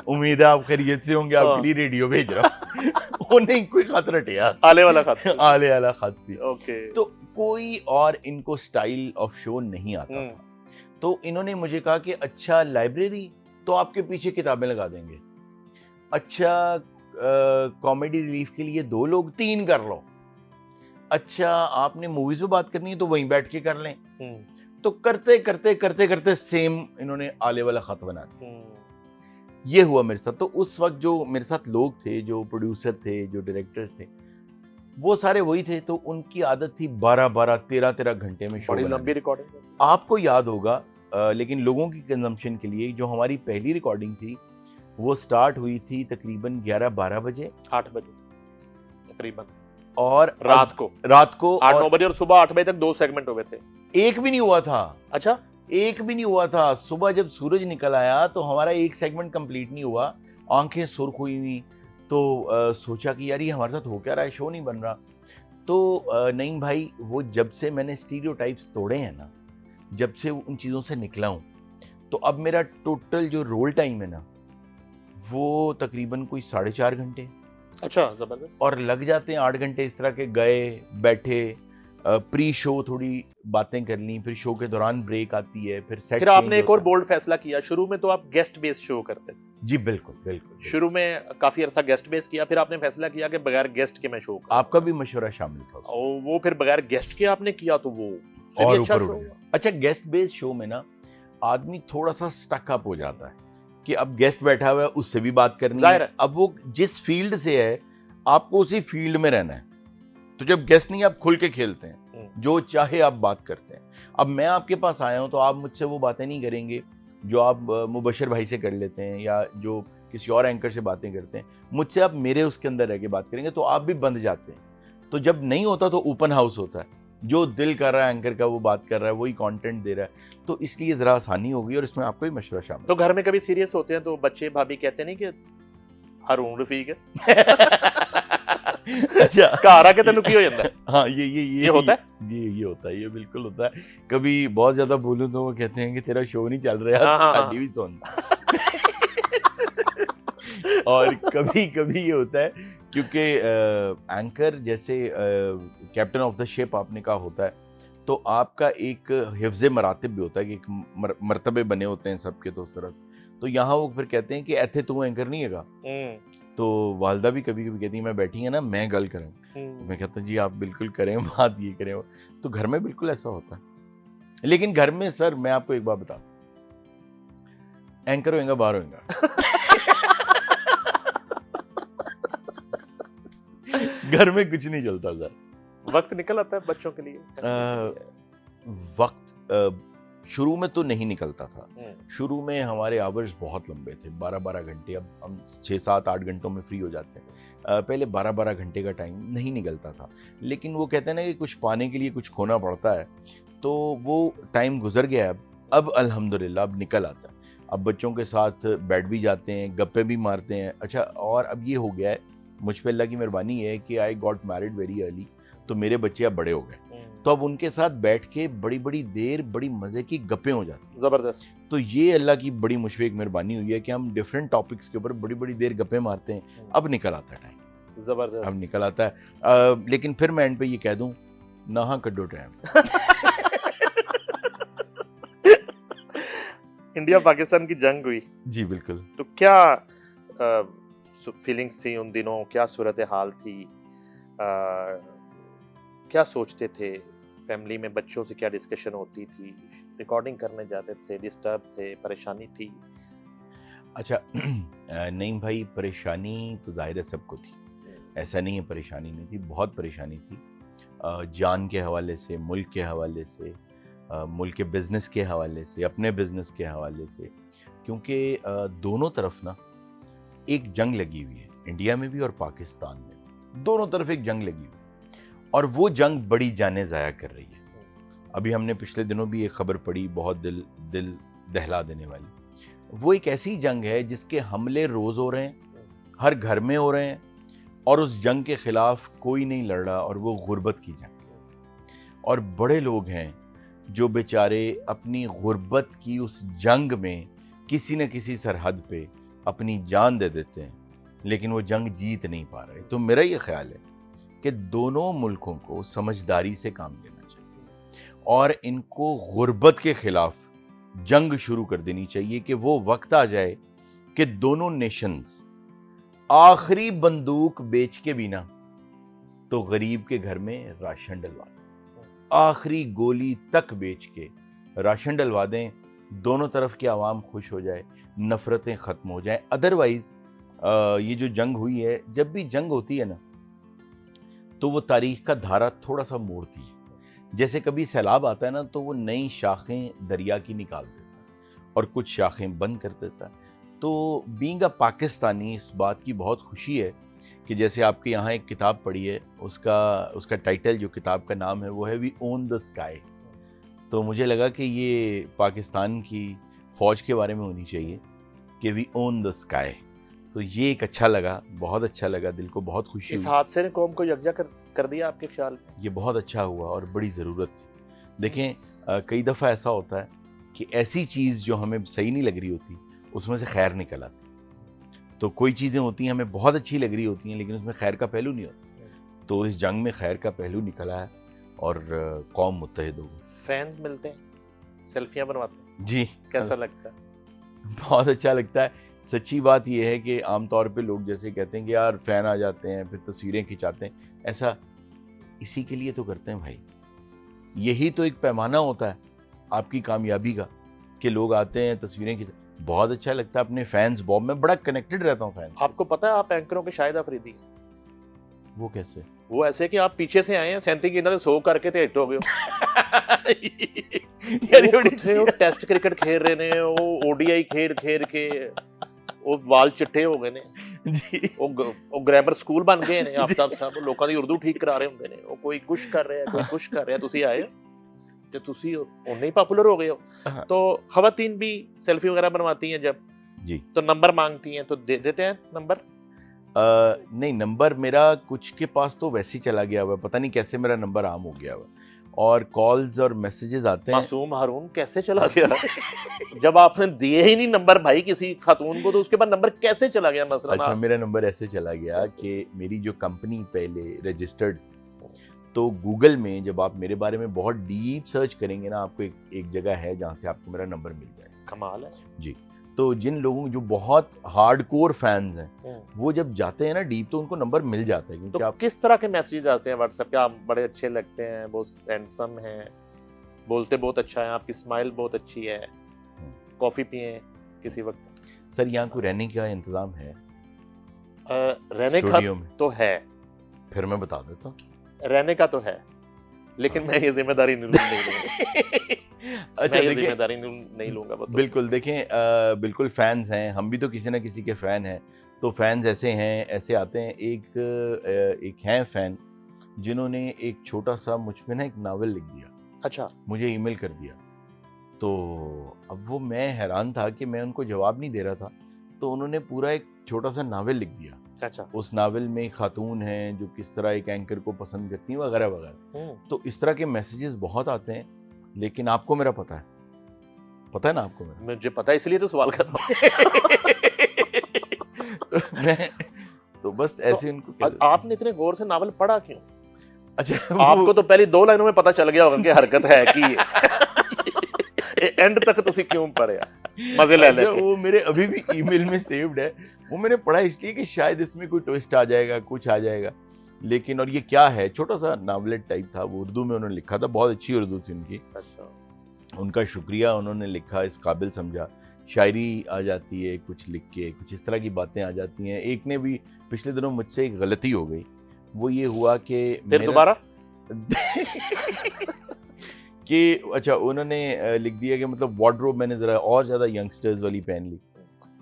امید ہے آپ خیریت سے ہوں گے, آپ کے لیے ریڈیو بھیج رہا ہوں. وہ نہیں, کوئی خط رٹیا, آلے والا خط. آلے والا خط سی. اوکے. تو کوئی اور ان کو سٹائل آف شو نہیں آتا تھا. تو انہوں نے مجھے کہا کہ اچھا لائبریری تو آپ کے پیچھے کتابیں لگا دیں گے, اچھا کامیڈی ریلیف کے لیے 2 لوگ 3 کر لو, اچھا آپ نے موویز پہ بات کرنی ہے تو وہیں بیٹھ کے کر لیں. تو کرتے کرتے کرتے کرتے سیم انہوں نے آلے والا خط بنا دیا. یہ ہوا میرے ساتھ. تو اس وقت جو میرے ساتھ لوگ تھے, جو پروڈیوسر تھے, جو ڈائریکٹرز تھے, وہ سارے وہی تھے. تو ان کی عادت تھی 13 گھنٹے میں شو. بڑی لمبی ریکارڈنگ. آپ کو یاد ہوگا, لیکن لوگوں کی کنزمپشن کے لیے جو ہماری پہلی ریکارڈنگ تھی وہ سٹارٹ ہوئی تھی تقریباً 11-12 بجے, 8 بجے تقریباً, اور رات کو 8-9 بجے, اور صبح 8 بجے تک 2 سیگمنٹ ہوئے تھے. ایک بھی نہیں ہوا تھا. اچھا, ایک بھی نہیں ہوا تھا. صبح جب سورج نکل آیا تو ہمارا ایک سیگمنٹ کمپلیٹ نہیں ہوا, آنکھیں سرخ ہوئی ہوئی. تو سوچا کہ یار یہ ہمارے ساتھ ہو کیا رہا ہے, شو نہیں بن رہا. تو نعیم بھائی, وہ جب سے میں نے اسٹیریو ٹائپس توڑے ہیں نا, جب سے ان چیزوں سے نکلا ہوں, تو اب میرا ٹوٹل جو رول ٹائم ہے نا وہ تقریباً کوئی 4.5 گھنٹے. اچھا, زبردست. اور لگ جاتے ہیں 8 گھنٹے اس طرح کے, گئے بیٹھے, پری شو تھوڑی باتیں کر لیں, پھر شو کے دوران بریک آتی ہے, پھر آپ نے ایک اور بولڈ فیصلہ کیا. شروع میں تو آپ گیسٹ بیس شو کرتے تھے. جی بالکل بالکل. شروع میں کافی عرصہ گیسٹ بیس کیا, پھر آپ نے فیصلہ کیا کہ بغیر گیسٹ کے میں شو کروں. آپ کا بھی مشورہ شامل تھا, اور وہ پھر بغیر گیسٹ کے آپ نے کیا تو وہ اور اوپر اٹھ گیا. اچھا, گیسٹ بیس شو میں نا آدمی تھوڑا سا سٹک اپ ہو جاتا ہے کہ اب گیسٹ بیٹھا ہوا ہے, اس سے بھی بات کرنی ہے. اب وہ جس فیلڈ سے ہے آپ کو اسی فیلڈ میں رہنا ہے. تو جب گیسٹ نہیں, آپ کھل کے کھیلتے ہیں, جو چاہے آپ بات کرتے ہیں. اب میں آپ کے پاس آیا ہوں تو آپ مجھ سے وہ باتیں نہیں کریں گے جو آپ مبشر بھائی سے کر لیتے ہیں, یا جو کسی اور اینکر سے باتیں کرتے ہیں. مجھ سے آپ میرے اس کے اندر رہ کے بات کریں گے تو آپ بھی بند جاتے ہیں. تو جب نہیں ہوتا تو اوپن ہاؤس ہوتا ہے, جو دل کر رہا ہے اینکر کا وہ بات کر رہا ہے, وہی کانٹینٹ دے رہا ہے. تو اس لیے ذرا آسانی ہوگی, اور اس میں آپ کو بھی مشورہ شامل. تو گھر میں کبھی سیریس ہوتے ہیں تو بچے بھابھی کہتے نہیں کہ ہارون رفیق ہے, اچھا گھر آ کے تینوں کی ہو جاتا ہے؟ ہاں, یہ ہوتا ہے. یہ ہوتا ہے, یہ بالکل ہوتا ہے. کبھی بہت زیادہ بولوں تو وہ کہتے ہیں کہ تیرا شو نہیں چل رہا, ساڈی بھی سن. اور کبھی کبھی یہ ہوتا ہے کیونکہ اینکر جیسے کیپٹن آف دا شپ آپ نے کہا ہوتا ہے, تو آپ کا ایک حفظ مراتب بھی ہوتا ہے کہ ایک مرتبے بنے ہوتے ہیں سب کے. تو اس طرح تو یہاں وہ پھر کہتے ہیں کہ ایتھے تو اینکر نہیں ہے گا. تو والدہ بھی کبھی کبھی کہتی ہیں میں بیٹھی ہیں نا, میں گل کروں. میں کہتا ہوں جی آپ بالکل کریں بات, یہ کریں. تو گھر میں بالکل ایسا ہوتا ہے. لیکن گھر میں سر میں آپ کو ایک بات بتاؤں, اینکر ہوئیں گا باہر ہوئیں گا, گھر میں کچھ نہیں چلتا سر. وقت نکل آتا ہے بچوں کے لیے. وقت شروع میں تو نہیں نکلتا تھا. شروع میں ہمارے آورز بہت لمبے تھے, 12 گھنٹے. اب ہم 6-7-8 گھنٹوں میں فری ہو جاتے ہیں. پہلے 12 گھنٹے کا ٹائم نہیں نکلتا تھا. لیکن وہ کہتے ہیں نا کہ کچھ پانے کے لیے کچھ کھونا پڑتا ہے, تو وہ ٹائم گزر گیا ہے. اب الحمدللہ اب نکل آتا ہے. اب بچوں کے ساتھ بیٹھ بھی جاتے ہیں, گپے بھی مارتے ہیں. اچھا, اور اب یہ ہو گیا ہے مجھ پہ اللہ کی مہربانی ہے کہ I got married very early, تو میرے بچے اب بڑے ہو گئے. تو اب ان کے ساتھ بیٹھ کے بڑی بڑی دیر بڑی مزے کی گپیں ہو جاتی ہیں. زبردست. تو یہ اللہ کی بڑی مجھ پہ ایک مہربانی ہوئی ہے کہ ہم ڈفرینٹ ٹاپکس کے اوپر بڑی بڑی دیر گپیں مارتے ہیں. اب نکل آتا ہے ٹائم. زبردست. اب نکل آتا ہے. لیکن پھر میں اینڈ پہ یہ کہہ دوں, نہ کڈو ٹائم. انڈیا پاکستان کی جنگ ہوئی. جی بالکل. تو کیا فیلنگس تھی ان دنوں, کیا صورتحال تھی, کیا سوچتے تھے فیملی میں, بچوں سے کیا ڈسکشن ہوتی تھی, ریکارڈنگ کرنے جاتے تھے, ڈسٹرب تھے, پریشانی تھی؟ اچھا نعیم بھائی, پریشانی تو ظاہر ہے سب کو تھی, ایسا نہیں ہے پریشانی نہیں تھی, بہت پریشانی تھی. جان کے حوالے سے, ملک کے حوالے سے, ملک کے بزنس کے حوالے سے, اپنے بزنس کے حوالے سے. کیونکہ دونوں طرف نا ایک جنگ لگی ہوئی ہے, انڈیا میں بھی اور پاکستان میں, دونوں طرف ایک جنگ لگی ہوئی, اور وہ جنگ بڑی جانیں ضائع کر رہی ہے. ابھی ہم نے پچھلے دنوں بھی ایک خبر پڑھی, بہت دل دہلا دینے والی. وہ ایک ایسی جنگ ہے جس کے حملے روز ہو رہے ہیں, ہر گھر میں ہو رہے ہیں, اور اس جنگ کے خلاف کوئی نہیں لڑ رہا, اور وہ غربت کی جنگ ہے. اور بڑے لوگ ہیں جو بیچارے اپنی غربت کی اس جنگ میں کسی نہ کسی سرحد پہ اپنی جان دے دیتے ہیں, لیکن وہ جنگ جیت نہیں پا رہے. تو میرا یہ خیال ہے کہ دونوں ملکوں کو سمجھداری سے کام لینا چاہیے اور ان کو غربت کے خلاف جنگ شروع کر دینی چاہیے کہ وہ وقت آ جائے کہ دونوں نیشنز آخری بندوق بیچ کے بھی نا تو غریب کے گھر میں راشن ڈلوا دیں, آخری گولی تک بیچ کے راشن ڈلوا دیں, دونوں طرف کی عوام خوش ہو جائے, نفرتیں ختم ہو جائیں. ادروائز یہ جو جنگ ہوئی ہے, جب بھی جنگ ہوتی ہے نا تو وہ تاریخ کا دھارا تھوڑا سا موڑتی ہے. جیسے کبھی سیلاب آتا ہے نا تو وہ نئی شاخیں دریا کی نکال دیتا ہے اور کچھ شاخیں بند کر دیتا ہے. تو بینگ اے پاکستانی اس بات کی بہت خوشی ہے کہ جیسے آپ کے یہاں ایک کتاب پڑھی ہے, اس کا ٹائٹل جو کتاب کا نام ہے وہ ہے وی اون دا اسکائی. تو مجھے لگا کہ یہ پاکستان کی فوج کے بارے میں ہونی چاہیے کہ وی اون دا اسکائی. تو یہ ایک اچھا لگا, بہت اچھا لگا, دل کو بہت خوشی اس ہوئی. حادثے نے قوم کو یکجا کر دیا آپ کے خیال میں؟ یہ بہت اچھا ہوا اور بڑی ضرورت تھی. دیکھیں کئی دفعہ ایسا ہوتا ہے کہ ایسی چیز جو ہمیں صحیح نہیں لگ رہی ہوتی اس میں سے خیر نکل آتی. تو کوئی چیزیں ہوتی ہیں ہمیں بہت اچھی لگ رہی ہوتی ہیں لیکن اس میں خیر کا پہلو نہیں ہوتا. تو اس جنگ میں خیر کا پہلو نکلا ہے اور قوم متحد ہو گئی. فینز ملتے ہیں, سیلفیاں بنواتے ہیں, جی کیسا لگتا ہے؟ بہت اچھا لگتا ہے. سچی بات یہ ہے کہ عام طور پہ لوگ جیسے کہتے ہیں کہ یار فین آ جاتے ہیں پھر تصویریں کھنچاتے ہیں, ایسا اسی کے لیے تو کرتے ہیں بھائی. یہی تو ایک پیمانہ ہوتا ہے آپ کی کامیابی کا کہ لوگ آتے ہیں تصویریں کھنچاتے. بہت اچھا لگتا ہے اپنے فینز. بہت میں بڑا کنیکٹڈ رہتا ہوں فینز. آپ کو پتہ ہے آپ اینکروں کے شاہد آفریدی ہیں؟ وہ کیسے؟ وہ ایسے کہ آپ پیچھے سے آئے ہیں 37 گیندوں سے 100 کر کے تے ہٹ ہو گئے ہو. ٹیسٹ کرکٹ کھیل رہے نے, وہ او ڈی آئی کھیل کے وہ وال چٹے ہو گئے نے جی, وہ گرامر سکول بن گئے نے. آفتاب صاحب لوکاں دی اردو ٹھیک کرا رہے ہوندے نے. وہ کوئی کچھ کر رہا ہے, کوئی کچھ کر رہا ہے, تسی آئے تے تسی اونے ہی پاپولر ہو گئے ہو. تو خواتین بھی سیلفی وغیرہ بنواتی ہیں جب جی تو نمبر مانگتی ہیں تو دے دیتے ہیں نمبر؟ نہیں, نمبر میرا کچھ کے پاس تو ویسے ہی چلا گیا ہوا ہے, پتہ نہیں کیسے میرا نمبر عام ہو گیا ہوا, اور کالز اور میسیجز آتے ہیں. معصوم ہارون کیسے چلا گیا جب آپ نے دیے ہی نہیں نمبر بھائی کسی خاتون کو, تو اس کے بعد نمبر کیسے چلا گیا مثلا؟ اچھا, میرا نمبر ایسے چلا گیا کہ میری جو کمپنی پہلے رجسٹرڈ, تو گوگل میں جب آپ میرے بارے میں بہت ڈیپ سرچ کریں گے نا آپ کو ایک جگہ ہے جہاں سے آپ کو میرا نمبر مل جائے. کمال ہے جی. تو جن لوگوں جو بہت ہارڈ کور فینز ہیں وہ جب جاتے ہیں نا ڈیپ تو ان کو نمبر مل جاتا ہے. کیونکہ تو آپ کس طرح کے میسیجز آتے ہیں واٹس ایپ پہ؟ آپ بڑے اچھے لگتے ہیں, بہت ہینڈسم ہیں, بولتے بہت اچھا ہے, آپ کی اسمائل بہت اچھی ہے, کافی پئیں کسی وقت. سر یہاں کو رہنے کا انتظام ہے؟ رہنے کا اسٹوڈیو میں تو ہے, پھر میں بتا دیتا ہوں. رہنے کا تو ہے لیکن میں یہ ذمہ داری نہیں لوں گا. اچھا یہ ذمہ داری نہیں لوں گا. بالکل, دیکھیں بالکل فینز ہیں, ہم بھی تو کسی نہ کسی کے فین ہیں. تو فینز ایسے ہیں, ایسے آتے ہیں. ایک ہیں فین جنہوں نے ایک چھوٹا سا مجھ پہ نا ایک ناول لکھ دیا. اچھا, مجھے ای میل کر دیا. تو اب وہ میں حیران تھا کہ میں ان کو جواب نہیں دے رہا تھا, تو انہوں نے پورا ایک چھوٹا سا ناول لکھ دیا. اچھا, اس ناول میں ایک خاتون ہیں جو کس طرح ایک اینکر کو پسند کرتی ہیں وغیرہ وغیرہ. تو اس طرح کے میسیجز بہت آتے ہیں, لیکن آپ کو میرا پتہ ہے نا, آپ کو میرا مجھے پتا, اس لیے تو سوال کر رہا ہوں. تو بس ایسے ان کو. آپ نے اتنے غور سے ناول پڑھا کیوں؟ اچھا, آپ کو تو پہلی 2 لائنوں میں پتا چل گیا ہوگا کہ حرکت ہے کہ اینڈ تک تسی کیوں پڑھے مزے لے لے کے. وہ میرے ابھی بھی ای میل میں سیوڈ ہے. وہ میں نے پڑھا اس لیے کہ شاید اس میں کوئی ٹوسٹ آ جائے گا, کچھ آ جائے گا. لیکن اور یہ کیا ہے, چھوٹا سا ناولٹ ٹائپ تھا, وہ اردو میں انہوں نے لکھا تھا, بہت اچھی اردو تھی ان کی. اچھا, ان کا شکریہ, انہوں نے لکھا, اس قابل سمجھا. شاعری آ جاتی ہے کچھ لکھ کے, کچھ اس طرح کی باتیں آ جاتی ہیں. ایک نے بھی پچھلے دنوں مجھ سے ایک غلطی ہو گئی. وہ یہ ہوا کہ پھر دوبارہ کہ اچھا انہوں نے لکھ دیا کہ مطلب وارڈروب میں نے ذرا اور زیادہ ینگسٹرز والی پہن لی.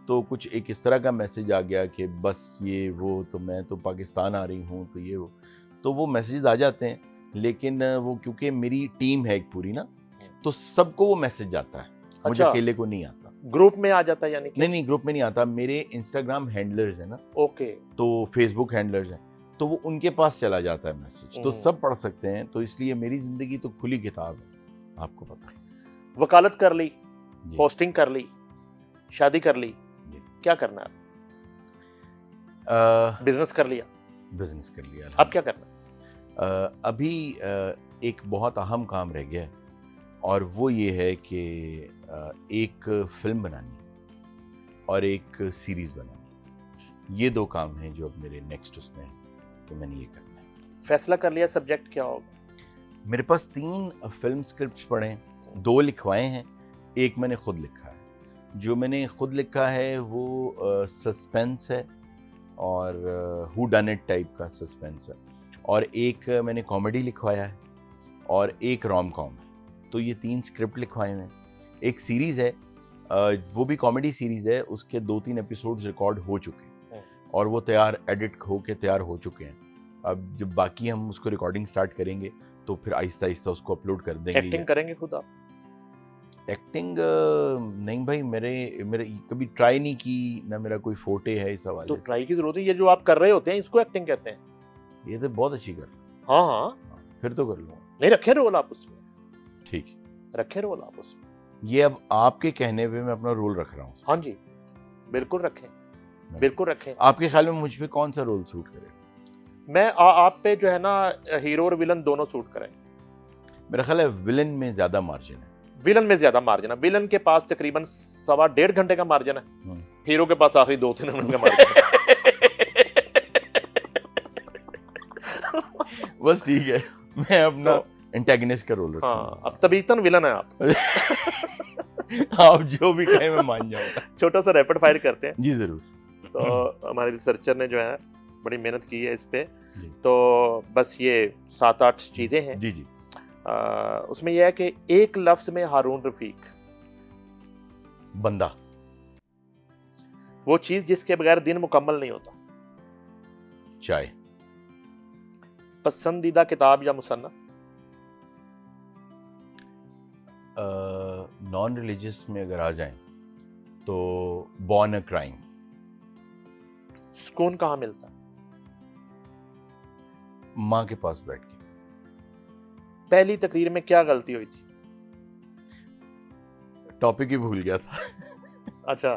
تو کچھ ایک اس طرح کا میسج آ گیا کہ بس یہ وہ, تو میں تو پاکستان آ رہی ہوں, تو یہ وہ. تو وہ میسیجز آ جاتے ہیں, لیکن وہ کیونکہ میری ٹیم ہے ایک پوری نا, تو سب کو وہ میسج جاتا ہے, مجھے اکیلے کو نہیں آتا. گروپ میں آ جاتا ہے یعنی کہ؟ نہیں, گروپ میں نہیں آتا. میرے انسٹاگرام ہینڈلرز ہیں نا, اوکے, تو فیس بک ہینڈلرز ہیں, تو وہ ان کے پاس چلا جاتا ہے میسج, تو سب پڑھ سکتے ہیں. تو اس لیے میری زندگی تو کھلی کتاب ہے, آپ کو پتہ ہے. وکالت کر لی, پوسٹنگ کر لی, شادی کر لی, کیا کرنا ہے؟ بزنس کر لیا، بزنس کر لیا. اب کیا کرنا ہے؟ ابھی ایک بہت اہم کام رہ گیا ہے اور وہ یہ ہے کہ ایک فلم بنانی اور ایک سیریز بنانی. یہ 2 کام ہیں جو اب میرے نیکسٹ اس میں ہیں کہ میں نے یہ کرنا ہے. فیصلہ کر لیا سبجیکٹ کیا ہوگا؟ میرے پاس 3 فلم اسکرپٹس پڑے ہیں، 2 لکھوائے ہیں، ایک میں نے خود لکھا ہے. جو میں نے خود لکھا ہے وہ سسپینس ہے اور ہو ڈن اٹ ٹائپ کا سسپینس ہے، اور ایک میں نے کامیڈی لکھوایا ہے اور ایک روم کام ہے. تو یہ 3 اسکرپٹ لکھوائے ہیں. ایک سیریز ہے، وہ بھی کامیڈی سیریز ہے، اس کے 2-3 ایپیسوڈز ریکارڈ ہو چکے ہیں اور وہ تیار ایڈٹ ہو کے تیار ہو چکے ہیں. اب جب باقی ہم اس کو ریکارڈنگ سٹارٹ کریں گے تو پھر آہستہ آہستہ اس کو اپلوڈ کر دیں گے. ایکٹنگ کریں گے خود آپ؟ ایکٹنگ نہیں بھائی، میرے کبھی ٹرائی نہیں کی، نہ میرا کوئی فوٹے ہے اس حوالے تو سے. ٹرائی کی ضرورت ہے، یہ جو آپ کر رہے ہوتے ہیں اس کو ایکٹنگ کہتے ہیں. یہ تو بہت اچھی کر. ہاں ہاں، پھر تو کر لوں. نہیں رکھے رول آپ اس میں، ٹھیک، رکھے رول آپ اس میں. یہ اب آپ کے کہنے پہ میں اپنا رول رکھ رہا ہوں. ہاں جی بالکل رکھیں، بالکل رکھیں. آپ کے خیال میں مجھ پہ کون سا رول سوٹ کرے؟ میں آپ پہ جو ہے نا ہیرو اور ولن دونوں سوٹ کریں. میرا خیال ہے ولن میں زیادہ مارجن ہے. ولن میں زیادہ مارجن ہے. ولن کے پاس تقریباً 1.5 گھنٹے کا مارجن ہے، ہیرو کے پاس آخری 2-3 منٹ کا مارجن ہے. بس ٹھیک ہے، میں اپنا انٹیگنسٹ کا رول رکھوں. ہاں اب طبیعتاً ولن ہے آپ. آپ جو بھی کہیں میں مان جاؤں گا. چھوٹا سا ریپڈ فائر کرتے ہیں. جی ضرور. تو ہمارے ریسرچر نے جو ہے بڑی محنت کی ہے اس پہ. تو بس یہ 7-8 چیزیں ہیں. جی جی. اس میں یہ ہے کہ ایک لفظ میں ہارون رفیق. بندہ. وہ چیز جس کے بغیر دن مکمل نہیں ہوتا. چائے. پسندیدہ کتاب یا مصنف؟ نان ریلیجس میں اگر آ جائیں تو بورن اے کرائم. سکون کہاں ملتا؟ ماں کے پاس بیٹھ کے. پہلی تقریر میں کیا غلطی ہوئی تھی؟ ٹاپک ہی بھول گیا تھا. اچھا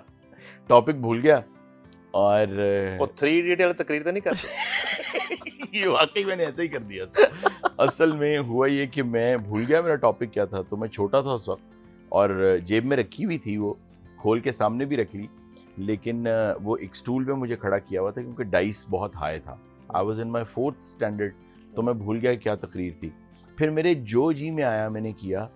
ٹاپک بھول گیا. اور وہ 3 ایڈیٹ والی تقریر تو نہیں کرتے؟ یہ واقعی میں نے ایسا ہی کر دیا تھا. اصل میں ہوا یہ کہ میں بھول گیا میرا ٹاپک کیا تھا. تو میں چھوٹا تھا اس وقت اور جیب میں رکھی ہوئی تھی، وہ کھول کے سامنے بھی رکھ لی، لیکن وہ ایک سٹول پہ مجھے کھڑا کیا ہوا تھا کیونکہ ڈائس بہت ہائی تھا. I was in my 4th standard. تو میں بھول گیا کیا تقریر تھی. پھر میرے جو جی میں آیا میں نے کیا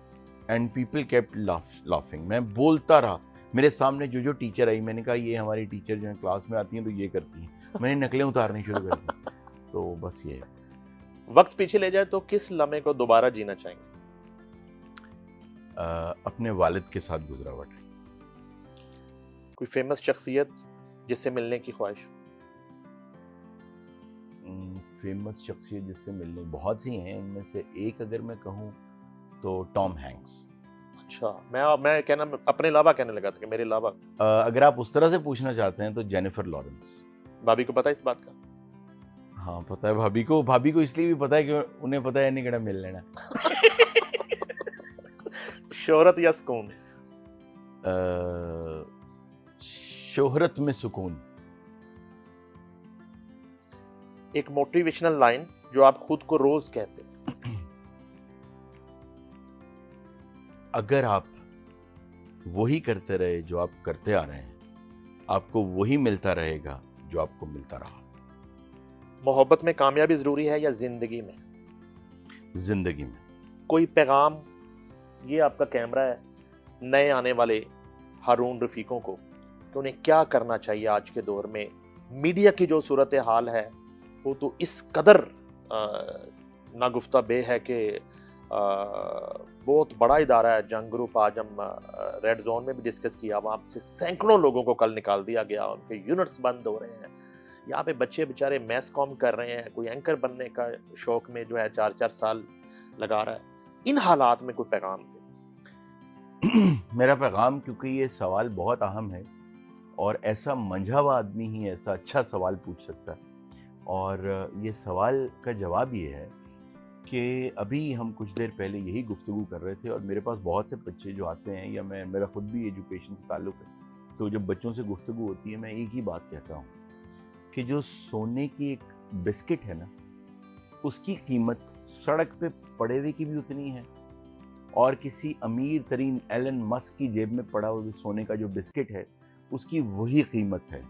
اینڈ پیپل کیپٹ لافنگ. میں بولتا رہا. میرے سامنے جو ٹیچر آئی، میں نے کہا یہ ہماری ٹیچر جو ہیں کلاس میں آتی ہیں تو یہ کرتی ہیں. میں نے نقلیں اتارنی شروع کر دی. تو بس یہ ہے. وقت پیچھے لے جائے تو کس لمحے کو دوبارہ جینا چاہیں گے؟ اپنے والد کے ساتھ گزرا ہوا ٹائم. کوئی فیمس شخصیت جس سے ملنے کی خواہش؟ فیمس شخصیت جس سے ملنے بہت سی ہیں، ان میں سے ایک اگر میں کہوں تو ٹام ہینکس. اچھا، میں کہنا اپنے علاوہ کہنے لگا تھا کہ میرے علاوہ. اگر آپ اس طرح سے پوچھنا چاہتے ہیں تو جینیفر لارنس. بھابھی کو پتہ ہے اس بات کا؟ ہاں پتہ ہے بھابھی کو اس لیے بھی پتہ ہے کہ انہیں پتہ ہے نہیں کہنا مل لینا. شہرت یا سکون؟ شہرت میں سکون. ایک موٹیویشنل لائن جو آپ خود کو روز کہتے ہیں؟ اگر آپ وہی کرتے رہے جو آپ کرتے آ رہے ہیں، آپ کو وہی ملتا رہے گا جو آپ کو ملتا رہا. محبت میں کامیابی ضروری ہے یا زندگی میں؟ زندگی میں. کوئی پیغام، یہ آپ کا کیمرہ ہے، نئے آنے والے ہارون رفیقوں کو کہ انہیں کیا کرنا چاہیے آج کے دور میں؟ میڈیا کی جو صورتحال ہے وہ تو اس قدر ناگفتہ بے ہے کہ بہت بڑا ادارہ ہے جنگ گروپ. آج ہم ریڈ زون میں بھی ڈسکس کیا، وہاں سے سینکڑوں لوگوں کو کل نکال دیا گیا، ان کے یونٹس بند ہو رہے ہیں. یہاں پہ بچے بیچارے میس کام کر رہے ہیں، کوئی اینکر بننے کا شوق میں جو ہے 4 سال لگا رہا ہے. ان حالات میں کوئی پیغام دے؟ میرا پیغام، کیونکہ یہ سوال بہت اہم ہے اور ایسا منجھا ہوا آدمی ہی ایسا اچھا سوال پوچھ سکتا ہے، اور یہ سوال کا جواب یہ ہے کہ ابھی ہم کچھ دیر پہلے یہی گفتگو کر رہے تھے اور میرے پاس بہت سے بچے جو آتے ہیں، یا میرا خود بھی ایجوکیشن سے تعلق ہے، تو جب بچوں سے گفتگو ہوتی ہے میں ایک ہی بات کہتا ہوں کہ جو سونے کی ایک بسکٹ ہے نا اس کی قیمت سڑک پہ پڑے ہوئے کی بھی اتنی ہے اور کسی امیر ترین ایلن مسک کی جیب میں پڑا ہوا سونے کا جو بسکٹ ہے اس کی وہی قیمت ہے.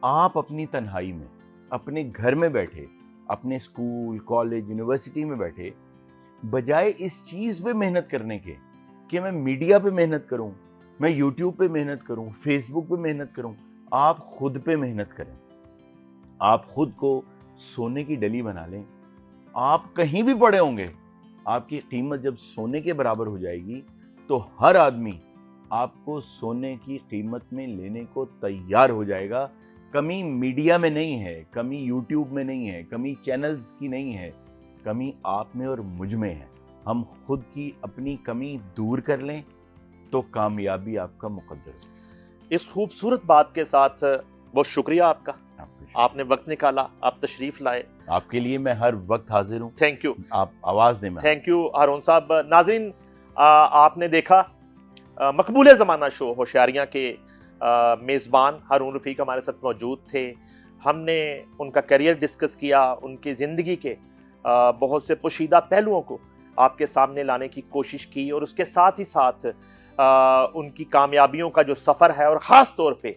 آپ اپنی تنہائی میں اپنے گھر میں بیٹھے اپنے اسکول کالج یونیورسٹی میں بیٹھے بجائے اس چیز پہ محنت کرنے کے کہ میں میڈیا پہ محنت کروں, میں یوٹیوب پہ محنت کروں, فیس بک پہ محنت کروں, آپ خود پہ محنت کریں. آپ خود کو سونے کی ڈلی بنا لیں. آپ کہیں بھی پڑے ہوں گے, آپ کی قیمت جب سونے کے برابر ہو جائے گی تو ہر آدمی آپ کو سونے کی قیمت میں لینے کو تیار ہو جائے گا. کمی میڈیا میں نہیں ہے, کمی یوٹیوب میں نہیں ہے, کمی چینلز کی نہیں ہے, کمی آپ میں اور مجھ میں ہے. ہم خود کی اپنی کمی دور کر لیں تو کامیابی آپ کا مقدر ہے. اس خوبصورت بات کے ساتھ بہت شکریہ آپ کا, آپ نے وقت نکالا, آپ تشریف لائے. آپ کے لیے میں ہر وقت حاضر ہوں. Thank you. آپ آواز دیں. تھینک یو ہارون صاحب. ناظرین, آپ نے دیکھا مقبول زمانہ شو ہوشیاریاں کے میزبان ہارون رفیق ہمارے ساتھ موجود تھے. ہم نے ان کا کیریئر ڈسکس کیا, ان کی زندگی کے بہت سے پوشیدہ پہلوؤں کو آپ کے سامنے لانے کی کوشش کی, اور اس کے ساتھ ہی ساتھ ان کی کامیابیوں کا جو سفر ہے اور خاص طور پہ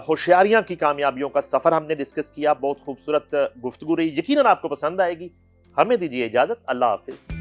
ہوشیاریاں کی کامیابیوں کا سفر ہم نے ڈسکس کیا. بہت خوبصورت گفتگو رہی, یقیناً آپ کو پسند آئے گی. ہمیں دیجیے اجازت. اللہ حافظ.